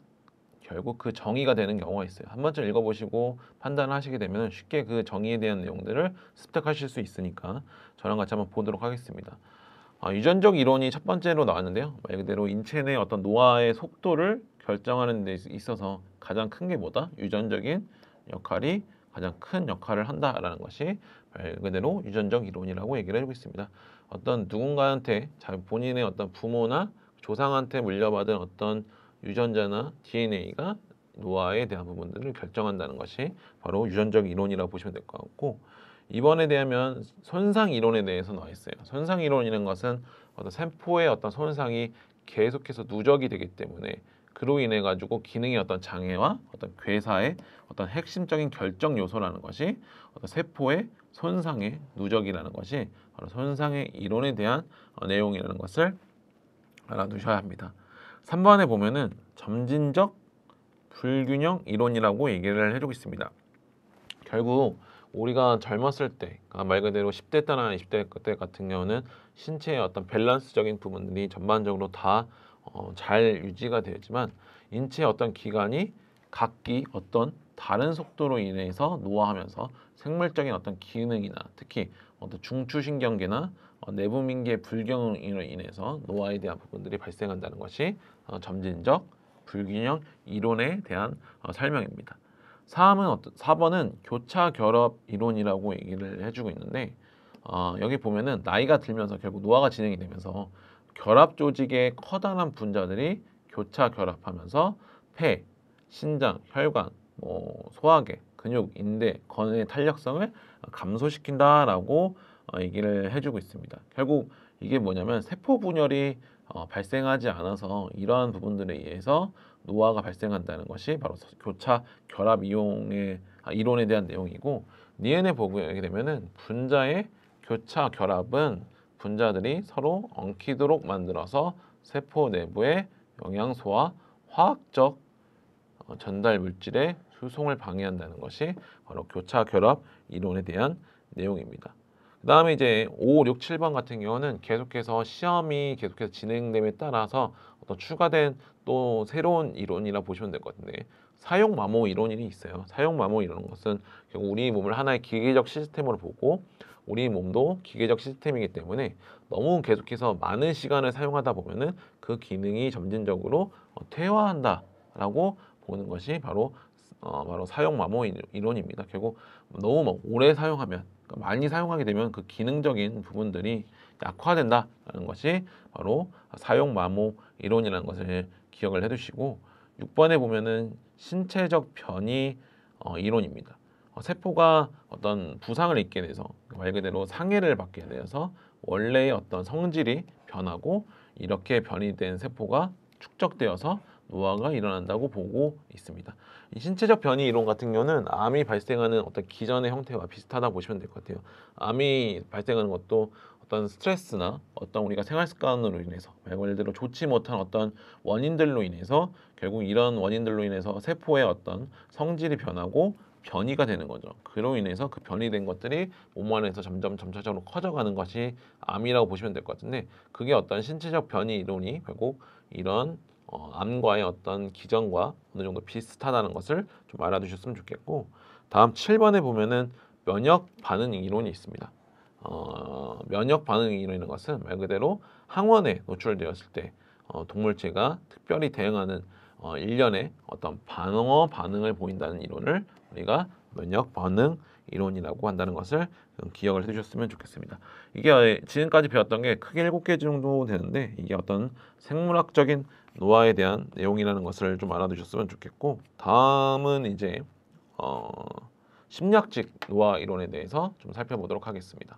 [SPEAKER 1] 결국 그 정의가 되는 경우가 있어요. 한 번쯤 읽어보시고 판단을 하시게 되면 쉽게 그 정의에 대한 내용들을 습득하실 수 있으니까 저랑 같이 한번 보도록 하겠습니다. 유전적 이론이 첫 번째로 나왔는데요. 말 그대로 인체 내 어떤 노화의 속도를 결정하는 데 있어서 가장 큰 게 뭐다? 유전적인 역할이 가장 큰 역할을 한다라는 것이 말 그대로 유전적 이론이라고 얘기를 해주고 있습니다. 어떤 누군가한테 본인의 어떤 부모나 조상한테 물려받은 어떤 유전자나 DNA가 노화에 대한 부분들을 결정한다는 것이 바로 유전적 이론이라고 보시면 될 것 같고, 이번에 대하면 손상 이론에 대해서 나와 있어요. 손상 이론이라는 것은 어떤 세포의 어떤 손상이 계속해서 누적이 되기 때문에 그로 인해 가지고 기능의 어떤 장애와 어떤 괴사의 어떤 핵심적인 결정 요소라는 것이 어떤 세포의 손상의 누적이라는 것이 바로 손상의 이론에 대한 내용이라는 것을 알아두셔야 합니다. 3번에 보면은 점진적 불균형 이론이라고 얘기를 해주고 있습니다. 결국 우리가 젊었을 때, 그러니까 말 그대로 10대 때나 20대 때 같은 경우는 신체의 어떤 밸런스적인 부분들이 전반적으로 다 잘 유지가 되었지만, 인체의 어떤 기관이 각기 어떤 다른 속도로 인해서 노화하면서 생물적인 어떤 기능이나 특히 어떤 중추신경계나 내부민계 불균형으로 인해서 노화에 대한 부분들이 발생한다는 것이 점진적 불균형 이론에 대한 설명입니다. 4번은 교차 결합 이론이라고 얘기를 해주고 있는데, 여기 보면은 나이가 들면서 결국 노화가 진행이 되면서 결합 조직의 커다란 분자들이 교차 결합하면서 폐, 신장, 혈관, 소화계, 근육, 인대, 건의 탄력성을 감소시킨다라고 얘기를 해주고 있습니다. 결국 이게 뭐냐면 세포 분열이 발생하지 않아서 이러한 부분들에 의해서 노화가 발생한다는 것이 바로 교차 결합 이론에 대한 내용이고, 니은에 보게 되면은 분자의 교차 결합은 분자들이 서로 엉키도록 만들어서 세포 내부의 영양소와 화학적 전달 물질의 수송을 방해한다는 것이 바로 교차 결합 이론에 대한 내용입니다. 그 다음에 이제 5, 6, 7번 같은 경우는 계속해서 시험이 계속해서 진행됨에 따라서 어떤 추가된 또 새로운 이론이라 보시면 될 것 같은데, 사용 마모 이론이 있어요. 사용 마모 이론은 것은 결국 우리 몸을 하나의 기계적 시스템으로 보고, 우리 몸도 기계적 시스템이기 때문에 너무 계속해서 많은 시간을 사용하다 보면은 그 기능이 점진적으로 퇴화한다라고 보는 것이 바로 사용 마모 이론입니다. 결국 너무 오래 사용하면, 그러니까 많이 사용하게 되면 그 기능적인 부분들이 약화된다는 것이 바로 사용 마모 이론이라는 것을 기억을 해두시고, 6번에 보면은 신체적 변이 이론입니다. 세포가 어떤 부상을 입게 돼서 말 그대로 상해를 받게 되어서 원래의 어떤 성질이 변하고, 이렇게 변이된 세포가 축적되어서 노화가 일어난다고 보고 있습니다. 이 신체적 변이 이론 같은 경우는 암이 발생하는 어떤 기전의 형태와 비슷하다 보시면 될 것 같아요. 암이 발생하는 것도 어떤 스트레스나 어떤 우리가 생활 습관으로 인해서 말 그대로 좋지 못한 어떤 원인들로 인해서 결국 이런 원인들로 인해서 세포의 어떤 성질이 변하고 변이가 되는 거죠. 그로 인해서 그 변이된 것들이 몸 안에서 점점 점차적으로 커져가는 것이 암이라고 보시면 될 것 같은데, 그게 어떤 신체적 변이 이론이 결국 이런 암과의 어떤 기전과 어느 정도 비슷하다는 것을 좀 알아두셨으면 좋겠고, 다음 7번에 보면은 면역 반응 이론이 있습니다. 면역 반응 이론이라는 것은 말 그대로 항원에 노출되었을 때 동물체가 특별히 대응하는 일련의 어떤 방어 반응을 보인다는 이론을 우리가 면역 반응 이론이라고 한다는 것을 기억을 해주셨으면 좋겠습니다. 이게 지금까지 배웠던 게 크게 7개 정도 되는데, 이게 어떤 생물학적인 노화에 대한 내용이라는 것을 좀 알아두셨으면 좋겠고, 다음은 이제 심리학적 노화 이론에 대해서 좀 살펴보도록 하겠습니다.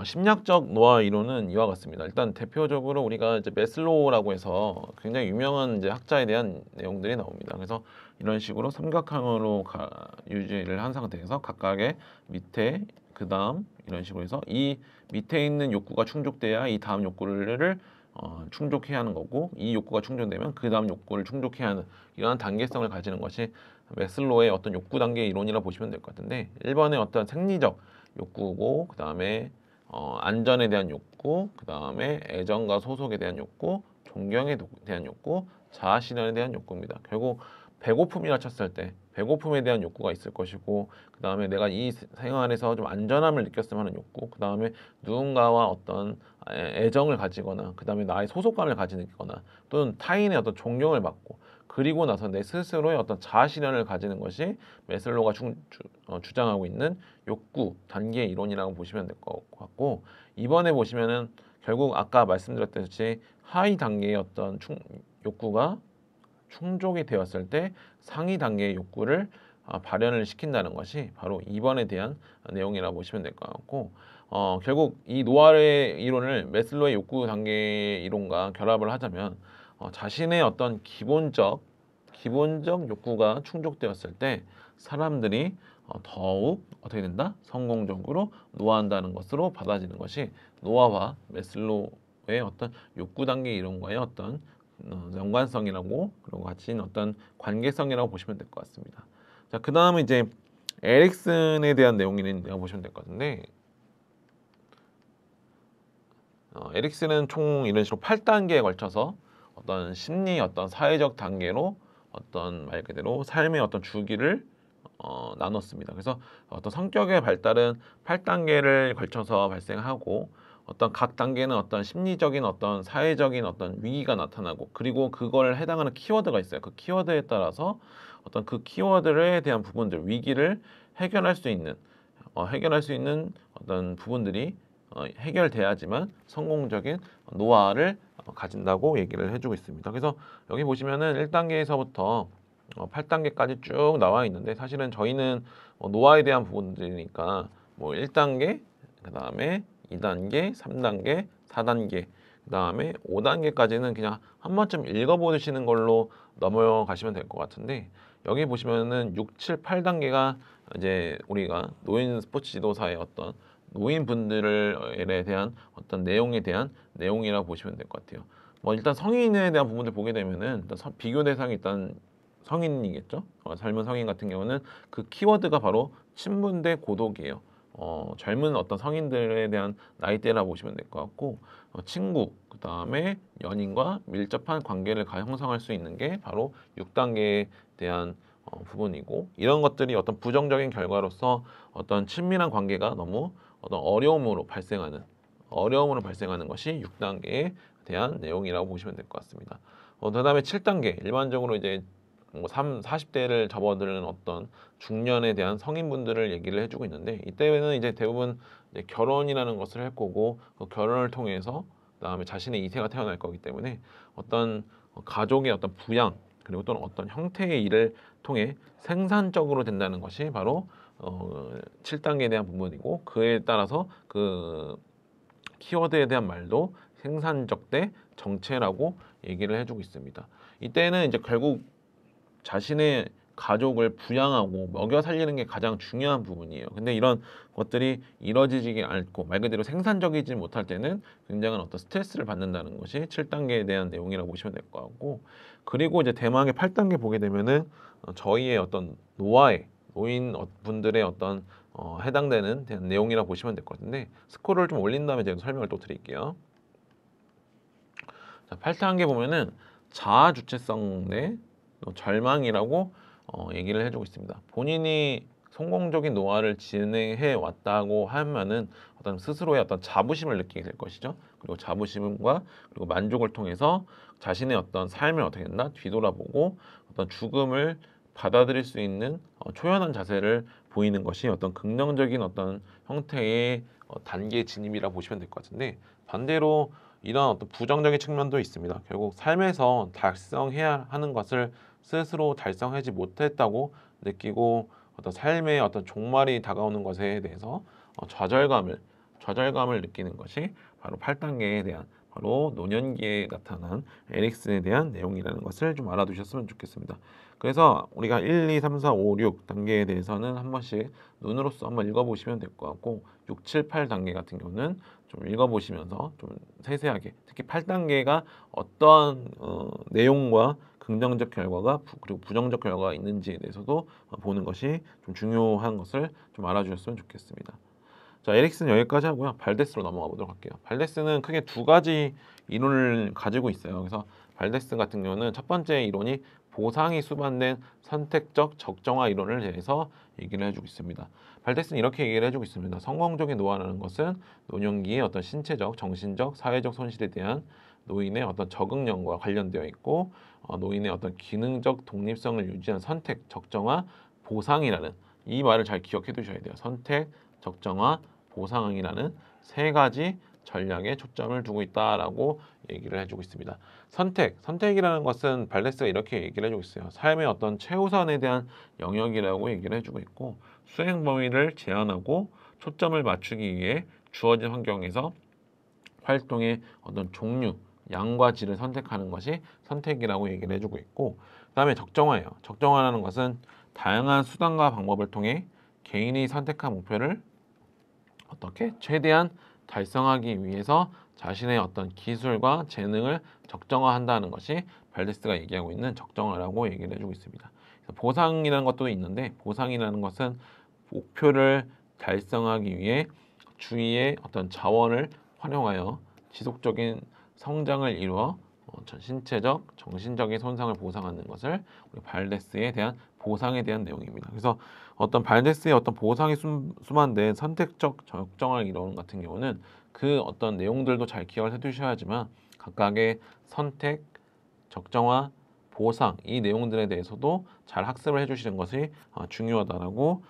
[SPEAKER 1] 심리학적 노화 이론은 이와 같습니다. 일단 대표적으로 우리가 이제 매슬로우라고 해서 굉장히 유명한 이제 학자에 대한 내용들이 나옵니다. 그래서 이런 식으로 삼각형으로 유지를 한 상태에서 각각의 밑에 그 다음 이런 식으로 해서 이 밑에 있는 욕구가 충족돼야 이 다음 욕구를 충족해야 하는 거고, 이 욕구가 충족되면 그 다음 욕구를 충족해야 하는 이러한 단계성을 가지는 것이 매슬로우의 어떤 욕구 단계 이론이라 보시면 될 것 같은데, 1번의 어떤 생리적 욕구고, 그 다음에 안전에 대한 욕구, 그 다음에 애정과 소속에 대한 욕구, 존경에 대한 욕구, 자아 실현에 대한 욕구입니다. 결국 배고픔이라 쳤을 때 배고픔에 대한 욕구가 있을 것이고, 그 다음에 내가 이 생활에서 좀 안전함을 느꼈으면 하는 욕구, 그 다음에 누군가와 어떤 애정을 가지거나, 그 다음에 나의 소속감을 가지거나, 또는 타인의 어떤 존경을 받고, 그리고 나서 내 스스로의 어떤 자아 실현을 가지는 것이 매슬로우가 주장하고 있는 욕구 단계 이론이라고 보시면 될 것 같고, 이번에 보시면은 결국 아까 말씀드렸듯이 하위 단계의 어떤 욕구가 충족이 되었을 때 상위 단계의 욕구를 발현을 시킨다는 것이 바로 2번에 대한 내용이라고 보시면 될 것 같고, 결국 이 노아의 이론을 매슬로우의 욕구 단계 이론과 결합을 하자면 자신의 어떤 기본적 욕구가 충족되었을 때 사람들이 더욱 어떻게 된다? 성공적으로 노화한다는 것으로 받아지는 것이 노아와 매슬로우의 어떤 욕구 단계 이론과의 어떤 연관성이라고, 그리고 같이 어떤 관계성이라고 보시면 될 것 같습니다. 자, 그 다음은 이제 에릭슨에 대한 내용이라고 보시면 될 것 같은데, 에릭슨은 총 이런 식으로 8단계에 걸쳐서 어떤 심리, 어떤 사회적 단계로 어떤 말 그대로 삶의 어떤 주기를 나눴습니다. 그래서 어떤 성격의 발달은 8단계를 걸쳐서 발생하고, 어떤 각 단계는 어떤 심리적인 어떤 사회적인 어떤 위기가 나타나고, 그리고 그걸 해당하는 키워드가 있어요. 그 키워드에 따라서 어떤 그 키워드에 대한 부분들, 위기를 해결할 수 있는 어떤 부분들이 해결돼야지만 성공적인 노화를 가진다고 얘기를 해주고 있습니다. 그래서 여기 보시면은 1단계에서부터 8단계까지 쭉 나와 있는데, 사실은 저희는 노화에 대한 부분들이니까 뭐 1단계, 그 다음에 2단계, 3단계, 4단계, 그 다음에 5단계까지는 그냥 한 번쯤 읽어보시는 걸로 넘어가시면 될 것 같은데, 여기 보시면은 6, 7, 8단계가 이제 우리가 노인 스포츠 지도사의 어떤 노인분들에 대한 어떤 내용에 대한 내용이라고 보시면 될 것 같아요. 뭐 일단 성인에 대한 부분들 보게 되면은 일단 비교 대상이 일단 성인이겠죠. 젊은 성인 같은 경우는 그 키워드가 바로 친분 대 고독이에요. 젊은 어떤 성인들에 대한 나이대라 보시면 될 것 같고, 친구, 그 다음에 연인과 밀접한 관계를 형성할 수 있는 게 바로 6단계에 대한 부분이고, 이런 것들이 어떤 부정적인 결과로서 어떤 친밀한 관계가 너무 어떤 어려움으로 발생하는 것이 6단계에 대한 내용이라고 보시면 될 것 같습니다. 그다음에 7단계, 일반적으로 이제 40대를 접어드는 어떤 중년에 대한 성인분들을 얘기를 해주고 있는데, 이때는 이제 대부분 이제 결혼이라는 것을 할 거고, 그 결혼을 통해서 그다음에 자신의 이세가 태어날 거기 때문에 어떤 가족의 어떤 부양, 그리고 또는 어떤 형태의 일을 통해 생산적으로 된다는 것이 바로 7단계에 대한 부분이고, 그에 따라서 그 키워드에 대한 말도 생산적 대 정체라고 얘기를 해주고 있습니다. 이때는 이제 결국 자신의 가족을 부양하고 먹여 살리는 게 가장 중요한 부분이에요. 근데 이런 것들이 이루어지지 않고 말 그대로 생산적이지 못할 때는 굉장한 어떤 스트레스를 받는다는 것이 7단계에 대한 내용이라고 보시면 될 것 같고, 그리고 이제 대망의 8단계 보게 되면은 저희의 어떤 노인 분들의 어떤 해당되는 내용이라고 보시면 될 것 같은데, 스코어를 좀 올린 다음에 제가 설명을 또 드릴게요. 자, 8단계 보면은 자아 주체성 내 절망이라고 얘기를 해주고 있습니다. 본인이 성공적인 노화를 진행해 왔다고 하면은 어떤 스스로의 어떤 자부심을 느끼게 될 것이죠. 그리고 자부심과 그리고 만족을 통해서 자신의 어떤 삶을 어떻게 했나 뒤돌아보고 어떤 죽음을 받아들일 수 있는 초연한 자세를 보이는 것이 어떤 긍정적인 어떤 형태의 단계 진입이라 보시면 될 것 같은데, 반대로 이런 어떤 부정적인 측면도 있습니다. 결국 삶에서 달성해야 하는 것을 스스로 달성하지 못했다고 느끼고 어떤 삶의 어떤 종말이 다가오는 것에 대해서 좌절감을 느끼는 것이 바로 8단계에 대한 바로 노년기에 나타난 에릭슨에 대한 내용이라는 것을 좀 알아두셨으면 좋겠습니다. 그래서 우리가 1, 2, 3, 4, 5, 6 단계에 대해서는 한 번씩 눈으로서 한번 읽어보시면 될 것 같고, 6, 7, 8단계 같은 경우는 좀 읽어보시면서 좀 세세하게, 특히 8단계가 어떠한 내용과 긍정적 결과가 그리고 부정적 결과가 있는지에 대해서도 보는 것이 좀 중요한 것을 좀 알아주셨으면 좋겠습니다. 자, 에릭슨 여기까지 하고요. 발데스로 넘어가 보도록 할게요. 발데스는 크게 두 가지 이론을 가지고 있어요. 그래서 발데스 같은 경우는 첫 번째 이론이 보상이 수반된 선택적 적정화 이론을 대해서 얘기를 해주고 있습니다. 발데스는 이렇게 얘기를 해주고 있습니다. 성공적인 노화라는 것은 노년기의 어떤 신체적, 정신적, 사회적 손실에 대한 노인의 어떤 적응력과 관련되어 있고, 노인의 어떤 기능적 독립성을 유지한 선택, 적정화, 보상이라는 이 말을 잘 기억해 두셔야 돼요. 선택, 적정화, 보상이라는 세 가지 전략에 초점을 두고 있다라고 얘기를 해주고 있습니다. 선택이라는 것은 발데스가 이렇게 얘기를 해주고 있어요. 삶의 어떤 최우선에 대한 영역이라고 얘기를 해주고 있고, 수행 범위를 제한하고 초점을 맞추기 위해 주어진 환경에서 활동의 어떤 종류, 양과 질을 선택하는 것이 선택이라고 얘기를 해주고 있고, 그 다음에 적정화예요. 적정화라는 것은 다양한 수단과 방법을 통해 개인이 선택한 목표를 어떻게 최대한 달성하기 위해서 자신의 어떤 기술과 재능을 적정화한다는 것이 발데스가 얘기하고 있는 적정화라고 얘기를 해주고 있습니다. 보상이라는 것도 있는데, 보상이라는 것은 목표를 달성하기 위해 주위의 어떤 자원을 활용하여 지속적인 성장을 이루어 신체적, 정신적인 손상을 보상하는 것을 우리 발데스에 대한 보상에 대한 내용입니다. 그래서 어떤 발데스의 어떤 보상이 수반된 선택적 적정화 이론 같은 경우는 그 어떤 내용들도 잘 기억을 해두셔야지만 각각의 선택, 적정화, 보상 이 내용들에 대해서도 잘 학습을 해주시는 것이 중요하다라고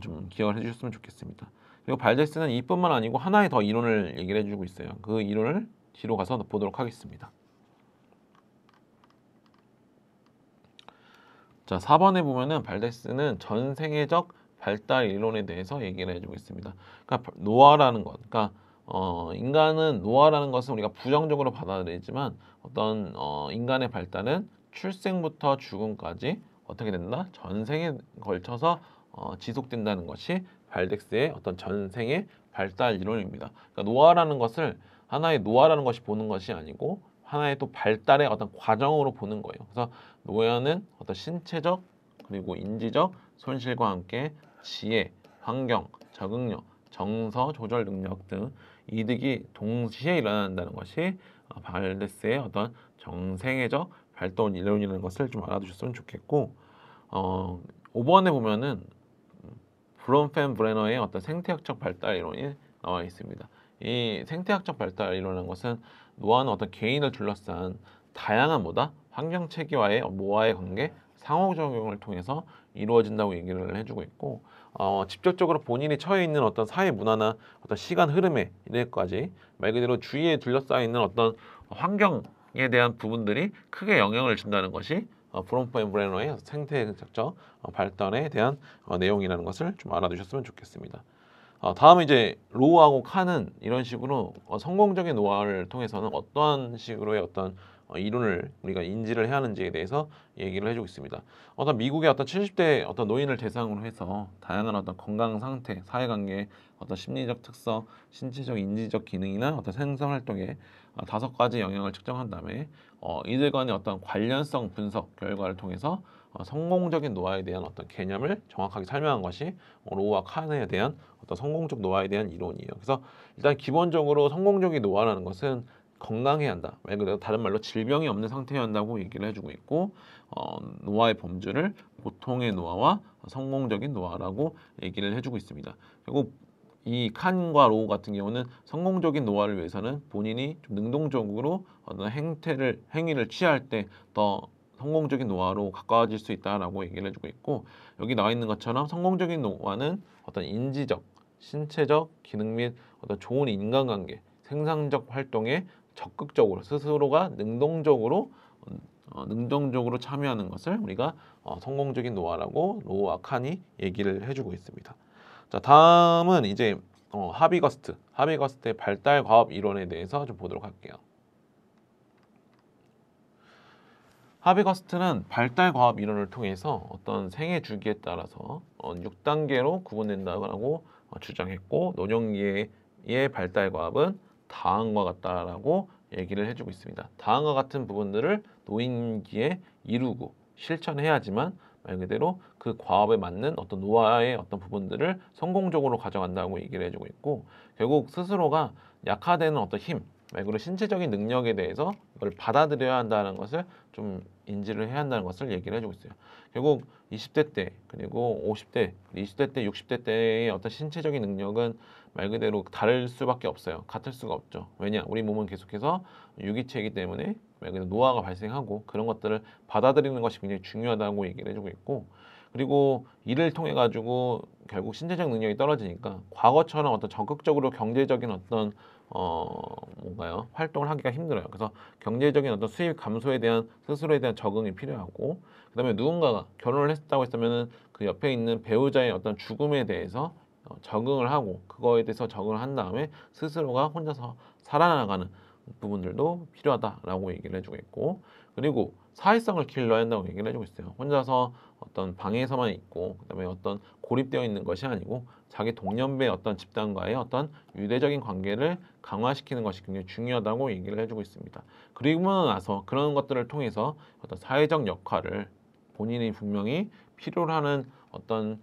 [SPEAKER 1] 좀 기억을 해주셨으면 좋겠습니다. 그리고 발데스는 이뿐만 아니고 하나의 더 이론을 얘기를 해주고 있어요. 그 이론을 뒤로 가서 보도록 하겠습니다. 자, 4번에 보면은 발데스는 전생애적 발달 이론에 대해서 얘기를 해주고 있습니다. 그러니까 노화라는 것, 그러니까 인간은 노화라는 것은 우리가 부정적으로 받아들이지만 어떤 인간의 발달은 출생부터 죽음까지 어떻게 된다? 전생에 걸쳐서 지속된다는 것이 발데스의 어떤 전생의 발달 이론입니다. 그러니까 노화라는 것을 하나의 노화라는 것이 보는 것이 아니고 하나의 또 발달의 어떤 과정으로 보는 거예요. 그래서 노화는 어떤 신체적 그리고 인지적 손실과 함께 지혜, 환경, 적응력, 정서 조절 능력 등 이득이 동시에 일어난다는 것이 발데스의 어떤 정생애적 발달 이론이라는 것을 좀 알아두셨으면 좋겠고, 5번에 보면은 브론펜브레너의 어떤 생태학적 발달 이론이 나와 있습니다. 이 생태학적 발달 이론이라는 것은 노화는 어떤 개인을 둘러싼 다양한 환경 체계와의 노화의 관계, 상호작용을 통해서 이루어진다고 얘기를 해주고 있고, 직접적으로 본인이 처해 있는 어떤 사회 문화나 어떤 시간 흐름에 이래까지 말 그대로 주위에 둘러싸여 있는 어떤 환경에 대한 부분들이 크게 영향을 준다는 것이 브론펜브레너의 생태학적 발달에 대한 내용이라는 것을 좀 알아두셨으면 좋겠습니다. 다음은 이제 로우하고 칸은 이런 식으로 성공적인 노화를 통해서는 어떠한 식으로의 어떤 이론을 우리가 인지를 해야 하는지에 대해서 얘기를 해주고 있습니다. 미국의 어떤 70대 어떤 노인을 대상으로 해서 다양한 어떤 건강 상태, 사회관계, 어떤 심리적 특성, 신체적, 인지적 기능이나 어떤 생산 활동에 5가지 영향을 측정한 다음에 이들 간의 어떤 관련성 분석 결과를 통해서 성공적인 노화에 대한 어떤 개념을 정확하게 설명한 것이 로우와 칸에 대한 어떤 성공적 노화에 대한 이론이에요. 그래서 일단 기본적으로 성공적인 노화라는 것은 건강해야 한다. 말 그대로 다른 말로 질병이 없는 상태여야 한다고 얘기를 해주고 있고 노화의 범주를 보통의 노화와 성공적인 노화라고 얘기를 해주고 있습니다. 결국 이 칸과 로우 같은 경우는 성공적인 노화를 위해서는 본인이 좀 능동적으로 어떤 행위를 취할 때 더 성공적인 노화로 가까워질 수 있다라고 얘기를 해주고 있고 여기 나와 있는 것처럼 성공적인 노화는 어떤 인지적, 신체적 기능 및 어떤 좋은 인간관계, 생산적 활동에 적극적으로 스스로가 능동적으로 참여하는 것을 우리가 성공적인 노화라고 로우와 칸이 얘기를 해주고 있습니다. 자, 다음은 이제 하비거스트의 발달 과업 이론에 대해서 좀 보도록 할게요. 하비거스트는 발달 과업 이론을 통해서 어떤 생애 주기에 따라서 6단계로 구분된다고 주장했고 노년기의 발달 과업은 다음과 같다라고 얘기를 해주고 있습니다. 다음과 같은 부분들을 노인기에 이루고 실천해야지만 말 그대로 그 과업에 맞는 어떤 노화의 어떤 부분들을 성공적으로 가져간다고 얘기를 해주고 있고 결국 스스로가 약화되는 어떤 힘, 말 그대로 신체적인 능력에 대해서 이걸 받아들여야 한다는 것을 좀 인지를 해야 한다는 것을 얘기를 해주고 있어요. 결국 20대 때 그리고 50대, 20대 때, 60대 때의 어떤 신체적인 능력은 말 그대로 다를 수밖에 없어요. 같을 수가 없죠. 왜냐? 우리 몸은 계속해서 유기체이기 때문에 말 그대로 노화가 발생하고 그런 것들을 받아들이는 것이 굉장히 중요하다고 얘기를 해주고 있고 그리고 이를 통해 가지고 결국 신체적 능력이 떨어지니까 과거처럼 어떤 적극적으로 경제적인 어떤 뭔가요? 활동을 하기가 힘들어요. 그래서 경제적인 어떤 수입 감소에 대한 스스로에 대한 적응이 필요하고 그다음에 누군가가 결혼을 했다고 했으면은 그 옆에 있는 배우자의 어떤 죽음에 대해서 적응을 하고 그거에 대해서 적응을 한 다음에 스스로가 혼자서 살아나가는 부분들도 필요하다라고 얘기를 해주고 있고 그리고 사회성을 길러야 한다고 얘기를 해주고 있어요. 혼자서 어떤 방에서만 있고 그다음에 어떤 고립되어 있는 것이 아니고 자기 동년배 어떤 집단과의 어떤 유대적인 관계를 강화시키는 것이 굉장히 중요하다고 얘기를 해주고 있습니다. 그리고 나서 그런 것들을 통해서 어떤 사회적 역할을 본인이 분명히 필요로 하는 어떤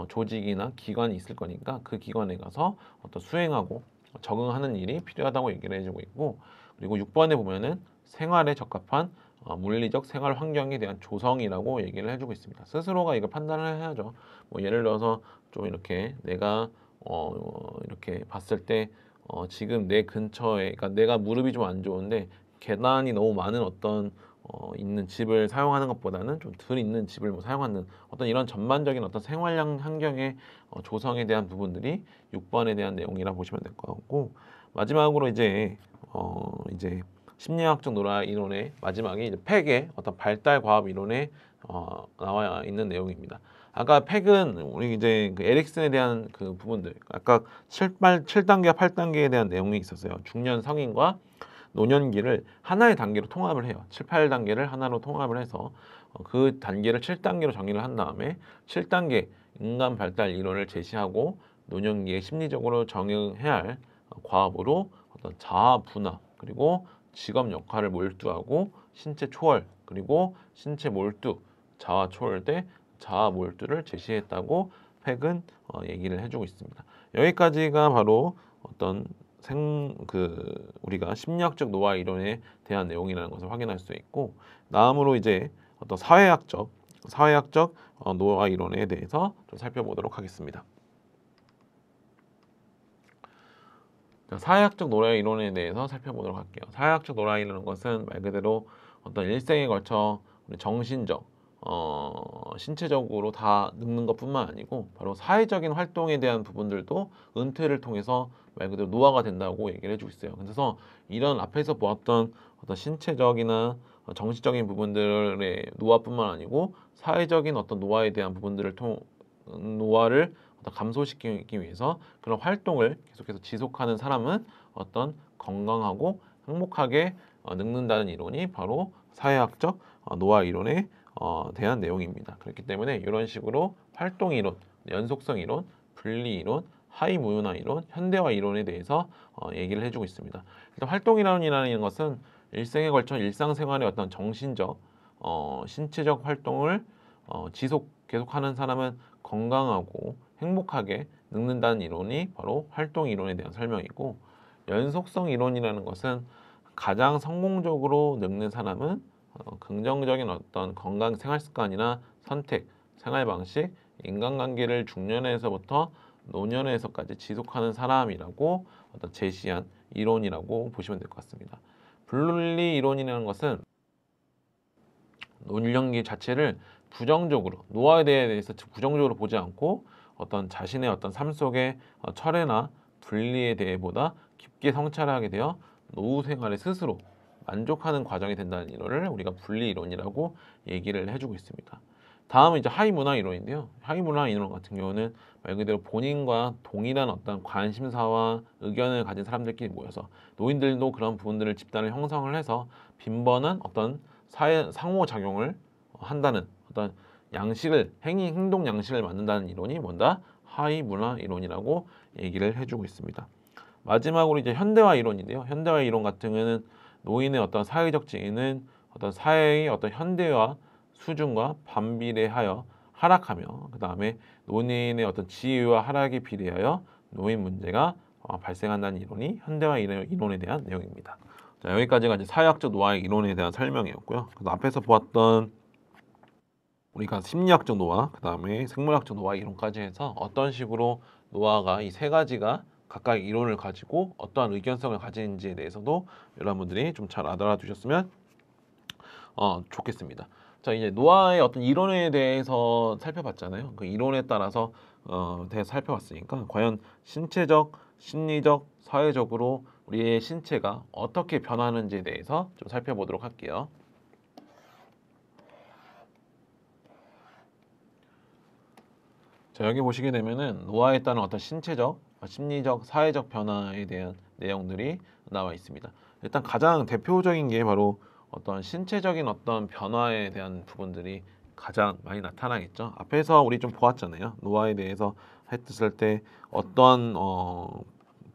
[SPEAKER 1] 조직이나 기관이 있을 거니까 그 기관에 가서 어떤 수행하고 적응하는 일이 필요하다고 얘기를 해주고 있고 그리고 6번에 보면은 생활에 적합한 물리적 생활 환경에 대한 조성이라고 얘기를 해주고 있습니다. 스스로가 이걸 판단을 해야죠. 뭐 예를 들어서 좀 이렇게 내가 이렇게 봤을 때 지금 내 근처에 그러니까 내가 무릎이 좀 안 좋은데 계단이 너무 많은 어떤 있는 집을 사용하는 것보다는 좀 덜 있는 집을 뭐 사용하는 어떤 이런 전반적인 어떤 생활형 환경의 조성에 대한 부분들이 6번에 대한 내용이라 보시면 될 것 같고 마지막으로 이제 심리학적 노화 이론의 마지막에 이제 팩의 어떤 발달 과업 이론에 나와 있는 내용입니다. 아까 팩은 우리 이제 그 에릭슨에 대한 그 부분들 아까 7단계와 8단계에 대한 내용이 있었어요. 중년 성인과 노년기를 하나의 단계로 통합을 해요. 7, 8단계를 하나로 통합을 해서 그 단계를 7단계로 정의를 한 다음에 7단계 인간 발달 이론을 제시하고 노년기에 심리적으로 적용해야 할 과업으로 어떤 자아 분화 그리고 직업 역할을 몰두하고 신체 초월 그리고 신체 몰두 자아 초월 대 자아 몰두를 제시했다고 팩은 얘기를 해주고 있습니다. 여기까지가 바로 어떤 우리가 심리학적 노화 이론에 대한 내용이라는 것을 확인할 수 있고 다음으로 이제 어떤 사회학적 노화 이론에 대해서 좀 살펴보도록 하겠습니다. 자, 사회학적 노화 이론에 대해서 살펴보도록 할게요. 사회학적 노화 이론은 것은 말 그대로 어떤 일생에 걸쳐 정신적, 신체적으로 다 늙는 것뿐만 아니고 바로 사회적인 활동에 대한 부분들도 은퇴를 통해서 말 그대로 노화가 된다고 얘기를 해주고 있어요. 그래서 이런 앞에서 보았던 어떤 신체적이나 정신적인 부분들의 노화뿐만 아니고 사회적인 어떤 노화에 대한 부분들을 노화를 감소시키기 위해서 그런 활동을 계속해서 지속하는 사람은 어떤 건강하고 행복하게 늙는다는 이론이 바로 사회학적 노화 이론에 대한 내용입니다. 그렇기 때문에 이런 식으로 활동 이론, 연속성 이론, 분리 이론, 하위 무효나 이론, 현대화 이론에 대해서 얘기를 해주고 있습니다. 일단 활동 이론이라는 것은 일생에 걸쳐 일상생활의 어떤 정신적, 신체적 활동을 계속하는 사람은 건강하고 행복하게 늙는다는 이론이 바로 활동 이론에 대한 설명이고, 연속성 이론이라는 것은 가장 성공적으로 늙는 사람은 긍정적인 어떤 건강 생활 습관이나 선택, 생활 방식, 인간관계를 중년에서부터 노년에서까지 지속하는 사람이라고 제시한 이론이라고 보시면 될 것 같습니다. 분리 이론이라는 것은 노년기 자체를 부정적으로, 노화에 대해서 부정적으로 보지 않고 어떤 자신의 어떤 삶 속의 철회나 분리에 대해 보다 깊게 성찰하게 되어 노후 생활에 스스로 만족하는 과정이 된다는 이론을 우리가 분리 이론이라고 얘기를 해주고 있습니다. 다음은 이제 하위 문화 이론인데요. 하위 문화 이론 같은 경우는 말 그대로 본인과 동일한 어떤 관심사와 의견을 가진 사람들끼리 모여서, 노인들도 그런 부분들을 집단을 형성을 해서 빈번한 어떤 사회 상호작용을 한다는 어떤 행동 양식을 만든다는 이론이 뭔가 하위 문화 이론이라고 얘기를 해주고 있습니다. 마지막으로 이제 현대화 이론인데요. 현대화 이론 같은 경우는 노인의 어떤 사회적 지위는 어떤 사회의 어떤 현대화 수준과 반비례하여 하락하며, 그 다음에 노인의 어떤 지위와 하락에 비례하여 노인 문제가 발생한다는 이론이 현대화 이론에 대한 내용입니다. 자, 여기까지가 이제 사회학적 노화의 이론에 대한 설명이었고요. 그래서 앞에서 보았던 우리가 심리학적 노화, 그 다음에 생물학적 노화 이론까지 해서 어떤 식으로 노화가 이 세 가지가 각각 이론을 가지고 어떠한 의견성을 가지는지에 대해서도 여러분들이 좀 잘 알아두셨으면 좋겠습니다. 자, 이제 노화의 어떤 이론에 대해서 살펴봤잖아요. 그 이론에 따라서 대해서 살펴봤으니까 과연 신체적, 심리적, 사회적으로 우리의 신체가 어떻게 변하는지에 대해서 좀 살펴보도록 할게요. 자, 여기 보시게 되면은 노화에 따른 어떤 신체적, 심리적, 사회적 변화에 대한 내용들이 나와 있습니다. 일단 가장 대표적인 게 바로 어떤 신체적인 어떤 변화에 대한 부분들이 가장 많이 나타나겠죠. 앞에서 우리 좀 보았잖아요. 노화에 대해서 했을 때 어떤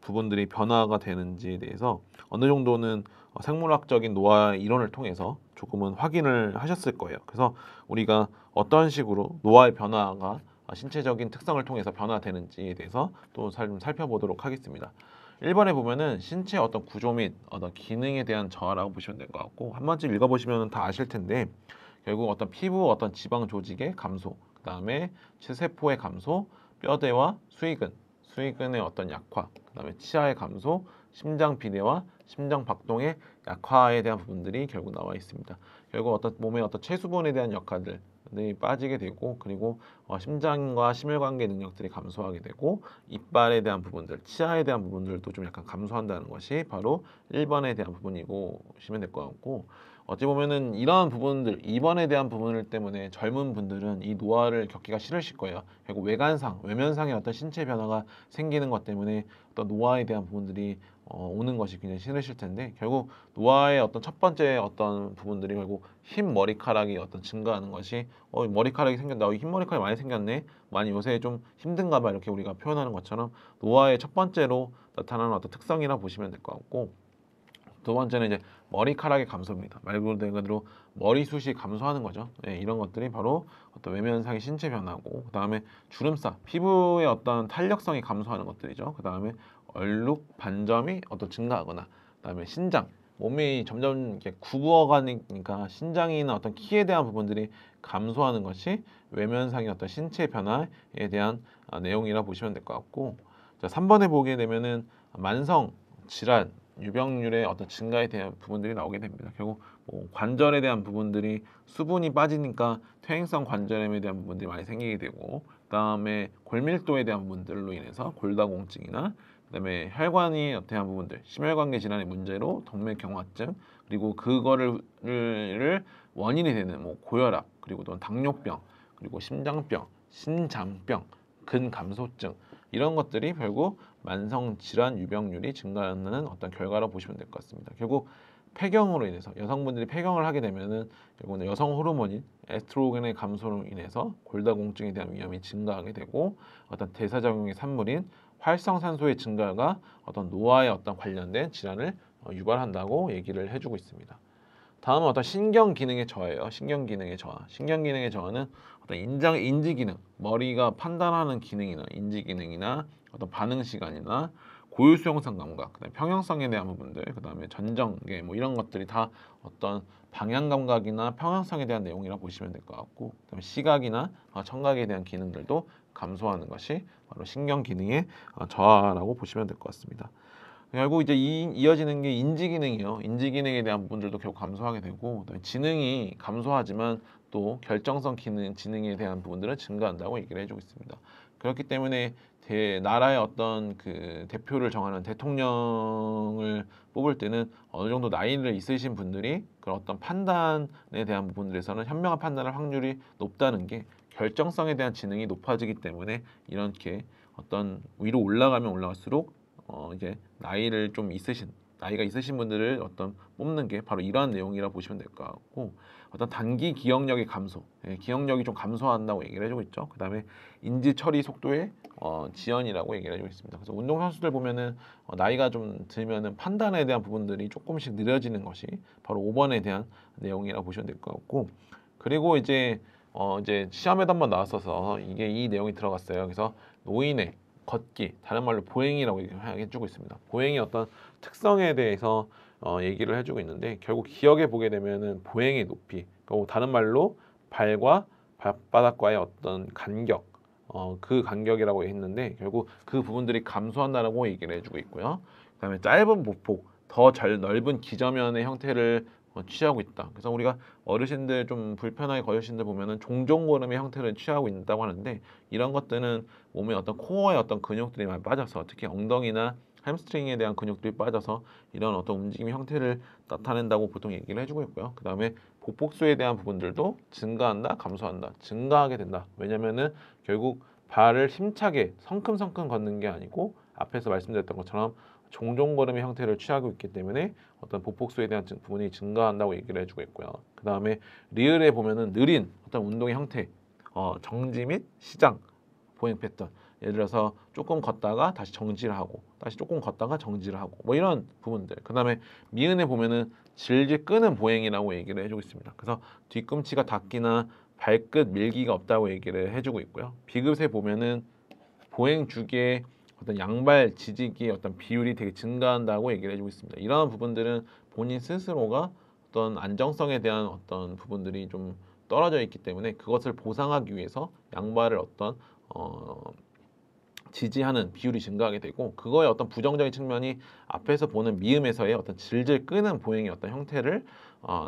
[SPEAKER 1] 부분들이 변화가 되는지에 대해서 어느 정도는 생물학적인 노화 이론을 통해서 조금은 확인을 하셨을 거예요. 그래서 우리가 어떤 식으로 노화의 변화가 신체적인 특성을 통해서 변화되는지에 대해서 또 좀 살펴보도록 하겠습니다. 1번에 보면은 신체 어떤 구조 및 어떤 기능에 대한 저하라고 보시면 될 것 같고, 한 번쯤 읽어보시면 다 아실 텐데, 결국 어떤 피부 어떤 지방 조직의 감소, 그 다음에 체세포의 감소, 뼈대와 수의근의 어떤 약화, 그 다음에 치아의 감소, 심장 비대와 심장 박동의 약화에 대한 부분들이 결국 나와 있습니다. 결국 어떤 몸의 어떤 체수분에 대한 역할들 빠지게 되고, 그리고 심장과 심혈관계 능력들이 감소하게 되고, 이빨에 대한 부분들, 치아에 대한 부분들도 좀 약간 감소한다는 것이 바로 1번에 대한 부분이고 보시면 될 것 같고, 어찌 보면은 이러한 부분들, 2번에 대한 부분을 때문에 젊은 분들은 이 노화를 겪기가 싫으실 거예요. 결국 외면상의 어떤 신체 변화가 생기는 것 때문에 어떤 노화에 대한 부분들이 오는 것이 굉장히 싫으실 텐데, 결국 노화의 어떤 첫 번째 어떤 부분들이 결국 흰 머리카락이 어떤 증가하는 것이 머리카락이 생겼다, 흰 머리카락이 많이 생겼네, 많이 요새 좀 힘든가 봐, 이렇게 우리가 표현하는 것처럼 노화의 첫 번째로 나타나는 어떤 특성이라 보시면 될 것 같고, 두 번째는 이제 머리카락의 감소입니다. 말 그대로 머리숱이 감소하는 거죠. 네, 이런 것들이 바로 어떤 외면상의 신체 변화고, 그 다음에 주름살, 피부의 어떤 탄력성이 감소하는 것들이죠. 그 다음에 얼룩, 반점이 어떤 증가하거나, 그 다음에 신장, 몸이 점점 이렇게 굽어가니까 신장이나 어떤 키에 대한 부분들이 감소하는 것이 외면상의 어떤 신체 변화에 대한 내용이라 보시면 될 것 같고, 자, 3번에 보게 되면은 만성 질환, 유병률의 어떤 증가에 대한 부분들이 나오게 됩니다. 결국 관절에 대한 부분들이 수분이 빠지니까 퇴행성 관절염에 대한 부분들이 많이 생기게 되고, 그다음에 골밀도에 대한 부분들로 인해서 골다공증이나, 그다음에 혈관이 대한 부분들, 심혈관계 질환의 문제로 동맥경화증, 그리고 그거를 원인이 되는 고혈압, 그리고 또 당뇨병, 그리고 심장병, 신장병 근감소증 이런 것들이 결국 만성 질환 유병률이 증가하는 어떤 결과로 보시면 될 것 같습니다. 결국 폐경으로 인해서 여성분들이 폐경을 하게 되면은 결국은 여성 호르몬인 에스트로겐의 감소로 인해서 골다공증에 대한 위험이 증가하게 되고 어떤 대사작용의 산물인 활성산소의 증가가 어떤 노화에 어떤 관련된 질환을 유발한다고 얘기를 해주고 있습니다. 다음은 어떤 신경 기능의 저하예요. 신경 기능의 저하. 신경 기능의 저하는 어떤 인지 기능, 머리가 판단하는 기능이나 인지 기능이나 어떤 반응 시간이나 고유수용성 감각, 그다음에 평형성에 대한 부분들, 그다음에 전정계 뭐 이런 것들이 다 어떤 방향 감각이나 평형성에 대한 내용이라고 보시면 될 것 같고, 그다음에 시각이나 청각에 대한 기능들도 감소하는 것이 바로 신경 기능의 저하라고 보시면 될 것 같습니다. 결국 이제 이어지는 게 인지 기능이요. 인지 기능에 대한 부분들도 결국 감소하게 되고, 지능이 감소하지만 또 결정성 기능, 지능에 대한 부분들은 증가한다고 얘기를 해주고 있습니다. 그렇기 때문에 나라의 어떤 그 대표를 정하는 대통령을 뽑을 때는 어느 정도 나이를 있으신 분들이 그런 어떤 판단에 대한 부분들에서는 현명한 판단할 확률이 높다는 게 결정성에 대한 지능이 높아지기 때문에 이렇게 어떤 위로 올라가면 올라갈수록 이제 나이가 있으신 분들을 어떤 뽑는 게 바로 이러한 내용이라 보시면 될 것 같고, 어떤 단기 기억력의 감소, 기억력이 좀 감소한다고 얘기를 해주고 있죠. 그 다음에 인지 처리 속도의 지연이라고 얘기를 해주고 있습니다. 그래서 운동 선수들 보면은 나이가 좀 들면은 판단에 대한 부분들이 조금씩 느려지는 것이 바로 5번에 대한 내용이라고 보시면 될 것 같고, 그리고 이제 시험에도 한번 나왔어서 이게 이 내용이 들어갔어요. 그래서 노인의 걷기, 다른 말로 보행이라고 해주고 있습니다. 보행의 어떤 특성에 대해서 얘기를 해주고 있는데, 결국 기억해 보게 되면은 보행의 높이, 그리고 다른 말로 발과 발바닥과의 어떤 간격, 그 간격이라고 했는데 결국 그 부분들이 감소한다라고 얘기를 해주고 있고요. 그다음에 짧은 보폭, 더 넓은 기저면의 형태를 취하고 있다. 그래서 우리가 어르신들 좀 불편하게 걸으신들 보면은 종종걸음의 형태를 취하고 있다고 하는데, 이런 것들은 몸의 어떤 코어의 어떤 근육들이 많이 빠져서, 특히 엉덩이나 햄스트링에 대한 근육들이 빠져서 이런 어떤 움직임의 형태를 나타낸다고 보통 얘기를 해주고 있고요. 그 다음에 보폭수에 대한 부분들도 증가한다, 감소한다, 증가하게 된다. 왜냐면은 결국 발을 힘차게 성큼성큼 걷는 게 아니고 앞에서 말씀드렸던 것처럼 종종걸음의 형태를 취하고 있기 때문에 어떤 보폭수에 대한 부분이 증가한다고 얘기를 해주고 있고요. 그 다음에 리을에 보면은 느린 어떤 운동의 형태, 정지 및 시장, 보행 패턴. 예를 들어서 조금 걷다가 다시 정지를 하고, 다시 조금 걷다가 정지를 하고, 뭐 이런 부분들. 그 다음에 미은에 보면은 질질 끄는 보행이라고 얘기를 해주고 있습니다. 그래서 뒤꿈치가 닿기나 발끝 밀기가 없다고 얘기를 해주고 있고요. 비급에 보면은 보행 주기의 어떤 양발 지지기의 어떤 비율이 되게 증가한다고 얘기를 해주고 있습니다. 이러한 부분들은 본인 스스로가 어떤 안정성에 대한 어떤 부분들이 좀 떨어져 있기 때문에 그것을 보상하기 위해서 양발을 어떤 지지하는 비율이 증가하게 되고, 그거의 어떤 부정적인 측면이 앞에서 보는 미음에서의 어떤 질질 끄는 보행의 어떤 형태를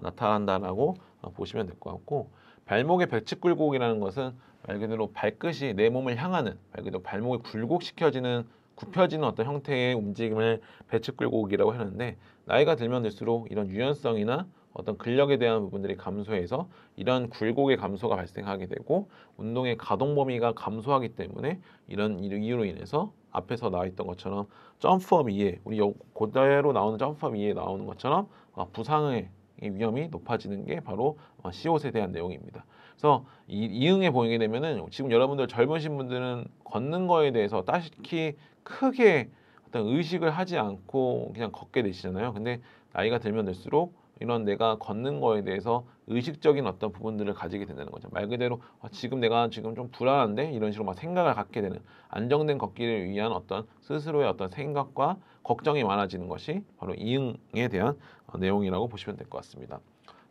[SPEAKER 1] 나타난다라고 보시면 될 것 같고, 발목의 백측굴곡이라는 것은 말 그대로 발끝이 내 몸을 향하는, 말 그대로 발목이 굴곡시켜지는, 굽혀지는 어떤 형태의 움직임을 배측굴곡이라고 하는데, 나이가 들면 들수록 이런 유연성이나 어떤 근력에 대한 부분들이 감소해서 이런 굴곡의 감소가 발생하게 되고, 운동의 가동 범위가 감소하기 때문에 이런 이유로 인해서 앞에서 나와 있던 것처럼 점프업 이에, 우리 그대로 나오는 점프업 이에 나오는 것처럼 부상의 위험이 높아지는 게 바로 시옷에 대한 내용입니다. 그래서 이응에 보이게 되면은 지금 여러분들 젊으신 분들은 걷는 거에 대해서 딱히 크게 어떤 의식을 하지 않고 그냥 걷게 되시잖아요. 근데 나이가 들면 들수록 이런 내가 걷는 거에 대해서 의식적인 어떤 부분들을 가지게 된다는 거죠. 말 그대로 지금 내가 지금 좀 불안한데, 이런 식으로 막 생각을 갖게 되는, 안정된 걷기를 위한 어떤 스스로의 어떤 생각과 걱정이 많아지는 것이 바로 이응에 대한 내용이라고 보시면 될 것 같습니다.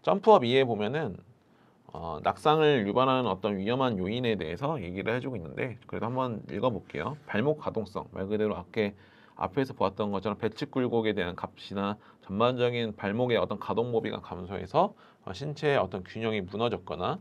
[SPEAKER 1] 점프업 2에 보면은 낙상을 유발하는 어떤 위험한 요인에 대해서 얘기를 해주고 있는데, 그래도 한번 읽어볼게요. 발목 가동성, 말 그대로 앞에서 보았던 것처럼 배측 굴곡에 대한 값이나 전반적인 발목의 어떤 가동 범위가 감소해서 신체의 어떤 균형이 무너졌거나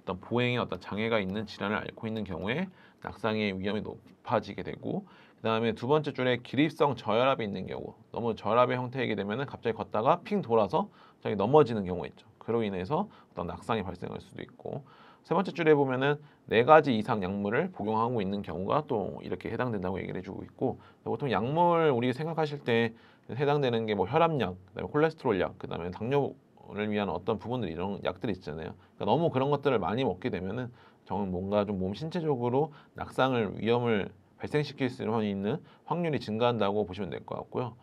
[SPEAKER 1] 어떤 보행에 어떤 장애가 있는 질환을 앓고 있는 경우에 낙상의 위험이 높아지게 되고, 그 다음에 두 번째 줄에 기립성 저혈압이 있는 경우, 너무 저혈압의 형태이게 되면 갑자기 걷다가 핑 돌아서 갑자기 넘어지는 경우가 있죠. 그로 인해서 어떤 낙상이 발생할 수도 있고, 세 번째 줄에 보면은 4가지 이상 약물을 복용하고 있는 경우가 또 이렇게 해당된다고 얘기를 해주고 있고, 보통 약물 우리 생각하실 때 해당되는 게 뭐 혈압약, 그다음에 콜레스테롤 약, 그다음에 당뇨를 위한 어떤 부분들 이런 약들이 있잖아요. 그러니까 너무 그런 것들을 많이 먹게 되면은 정말 뭔가 좀 몸 신체적으로 낙상을 위험을 발생시킬 수 있는 확률이 증가한다고 보시면 될 것 같고요.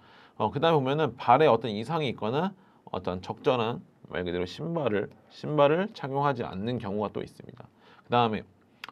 [SPEAKER 1] 그다음에 보면은 발에 어떤 이상이 있거나 어떤 적절한 말 그대로 신발을 착용하지 않는 경우가 또 있습니다. 그다음에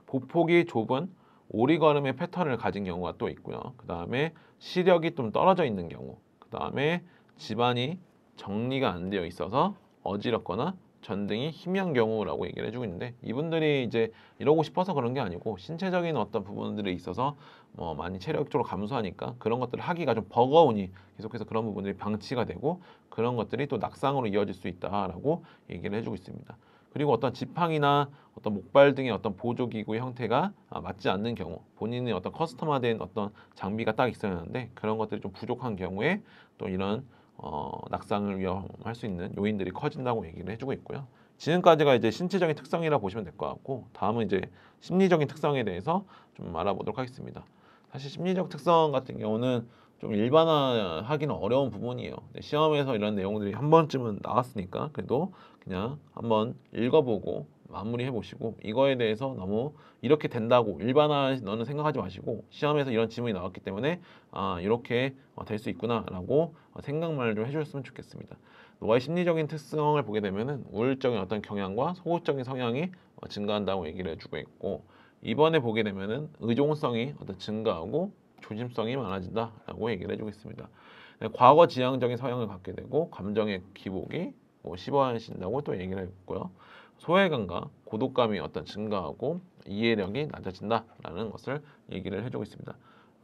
[SPEAKER 1] 보폭이 좁은 오리걸음의 패턴을 가진 경우가 또 있고요. 그다음에 시력이 좀 떨어져 있는 경우, 그다음에 집안이 정리가 안 되어 있어서 어지럽거나 전등이 희미한 경우라고 얘기를 해주고 있는데, 이분들이 이제 이러고 싶어서 그런 게 아니고 신체적인 어떤 부분들에 있어서 뭐 많이 체력적으로 감소하니까 그런 것들을 하기가 좀 버거우니 계속해서 그런 부분들이 방치가 되고 그런 것들이 또 낙상으로 이어질 수 있다라고 얘기를 해주고 있습니다. 그리고 어떤 지팡이나 어떤 목발 등의 어떤 보조기구의 형태가 맞지 않는 경우, 본인의 어떤 커스텀화된 어떤 장비가 딱 있어야 하는데 그런 것들이 좀 부족한 경우에 또 이런 낙상을 위험할 수 있는 요인들이 커진다고 얘기를 해주고 있고요. 지금까지가 이제 신체적인 특성이라 보시면 될 것 같고, 다음은 이제 심리적인 특성에 대해서 좀 알아보도록 하겠습니다. 사실 심리적 특성 같은 경우는 좀 일반화하기는 어려운 부분이에요. 시험에서 이런 내용들이 한 번쯤은 나왔으니까 그래도 그냥 한번 읽어보고 마무리해 보시고, 이거에 대해서 너무 이렇게 된다고 일반화 너는 생각하지 마시고 시험에서 이런 지문이 나왔기 때문에 이렇게 될 수 있구나라고 생각만을 좀 해주셨으면 좋겠습니다. 노화의 심리적인 특성을 보게 되면은 우울적인 어떤 경향과 소극적인 성향이 증가한다고 얘기를 해주고 있고, 이번에 보게 되면은 의존성이 어떤 증가하고 조심성이 많아진다라고 얘기를 해주고 있습니다. 과거 지향적인 성향을 갖게 되고 감정의 기복이 심화하신다고 또 얘기를 했고요. 소외감과 고독감이 어떤 증가하고 이해력이 낮아진다라는 것을 얘기를 해주고 있습니다.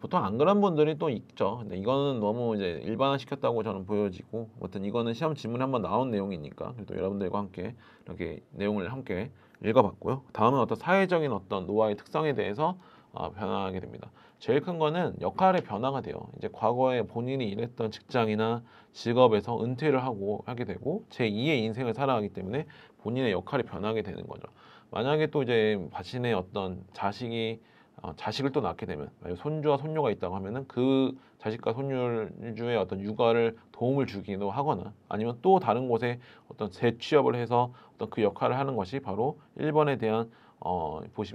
[SPEAKER 1] 보통 안 그런 분들이 또 있죠. 근데 이거는 너무 이제 일반화시켰다고 저는 보여지고, 아무튼 이거는 시험 지문에 한번 나온 내용이니까 또 여러분들과 함께 이렇게 내용을 함께 읽어봤고요. 다음은 어떤 사회적인 어떤 노화의 특성에 대해서 변화하게 됩니다. 제일 큰 거는 역할의 변화가 돼요. 이제 과거에 본인이 일했던 직장이나 직업에서 은퇴를 하게 되고 제2의 인생을 살아가기 때문에 본인의 역할이 변하게 되는 거죠. 만약에 또 이제 자신의 어떤 자식을 또 낳게 되면, 만약 손주와 손녀가 있다고 하면은 그 자식과 손주의 어떤 육아를 도움을 주기도 하거나, 아니면 또 다른 곳에 어떤 재취업을 해서 어떤 그 역할을 하는 것이 바로 1번에 대한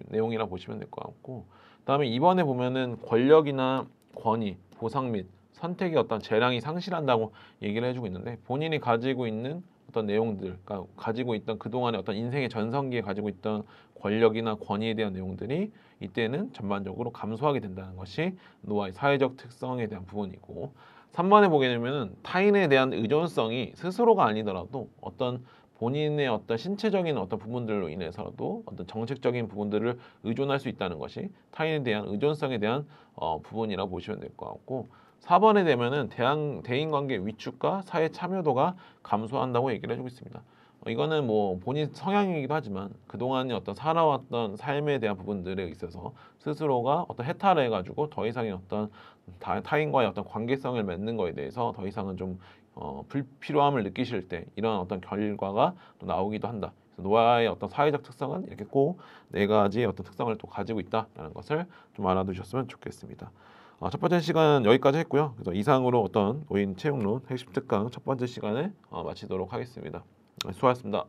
[SPEAKER 1] 내용이라 보시면 될 것 같고, 그다음에 2번에 보면은 권력이나 권위, 보상 및 선택의 어떤 재량이 상실한다고 얘기를 해주고 있는데, 본인이 가지고 있는 어떤 내용들, 그러니까 가지고 있던 그동안의 어떤 인생의 전성기에 가지고 있던 권력이나 권위에 대한 내용들이 이때는 전반적으로 감소하게 된다는 것이 노화의 사회적 특성에 대한 부분이고, 3번에 보게 되면은 타인에 대한 의존성이 스스로가 아니더라도 어떤 본인의 어떤 신체적인 어떤 부분들로 인해서도 어떤 정책적인 부분들을 의존할 수 있다는 것이 타인에 대한 의존성에 대한 부분이라고 보시면 될 것 같고, 4번에 되면은 대인관계 위축과 사회 참여도가 감소한다고 얘기를 해주고 있습니다. 이거는 뭐 본인 성향이기도 하지만 그동안의 어떤 살아왔던 삶에 대한 부분들에 있어서 스스로가 어떤 해탈을 해가지고 더 이상의 어떤 타인과의 어떤 관계성을 맺는 거에 대해서 더 이상은 좀 불필요함을 느끼실 때 이런 어떤 결과가 또 나오기도 한다. 그래서 노화의 어떤 사회적 특성은 이렇게 꼭 4가지의 어떤 특성을 또 가지고 있다라는 것을 좀 알아두셨으면 좋겠습니다. 첫 번째 시간은 여기까지 했고요. 그래서 이상으로 어떤 노인 채용론 핵심 특강 첫 번째 시간을 마치도록 하겠습니다. 수고하셨습니다.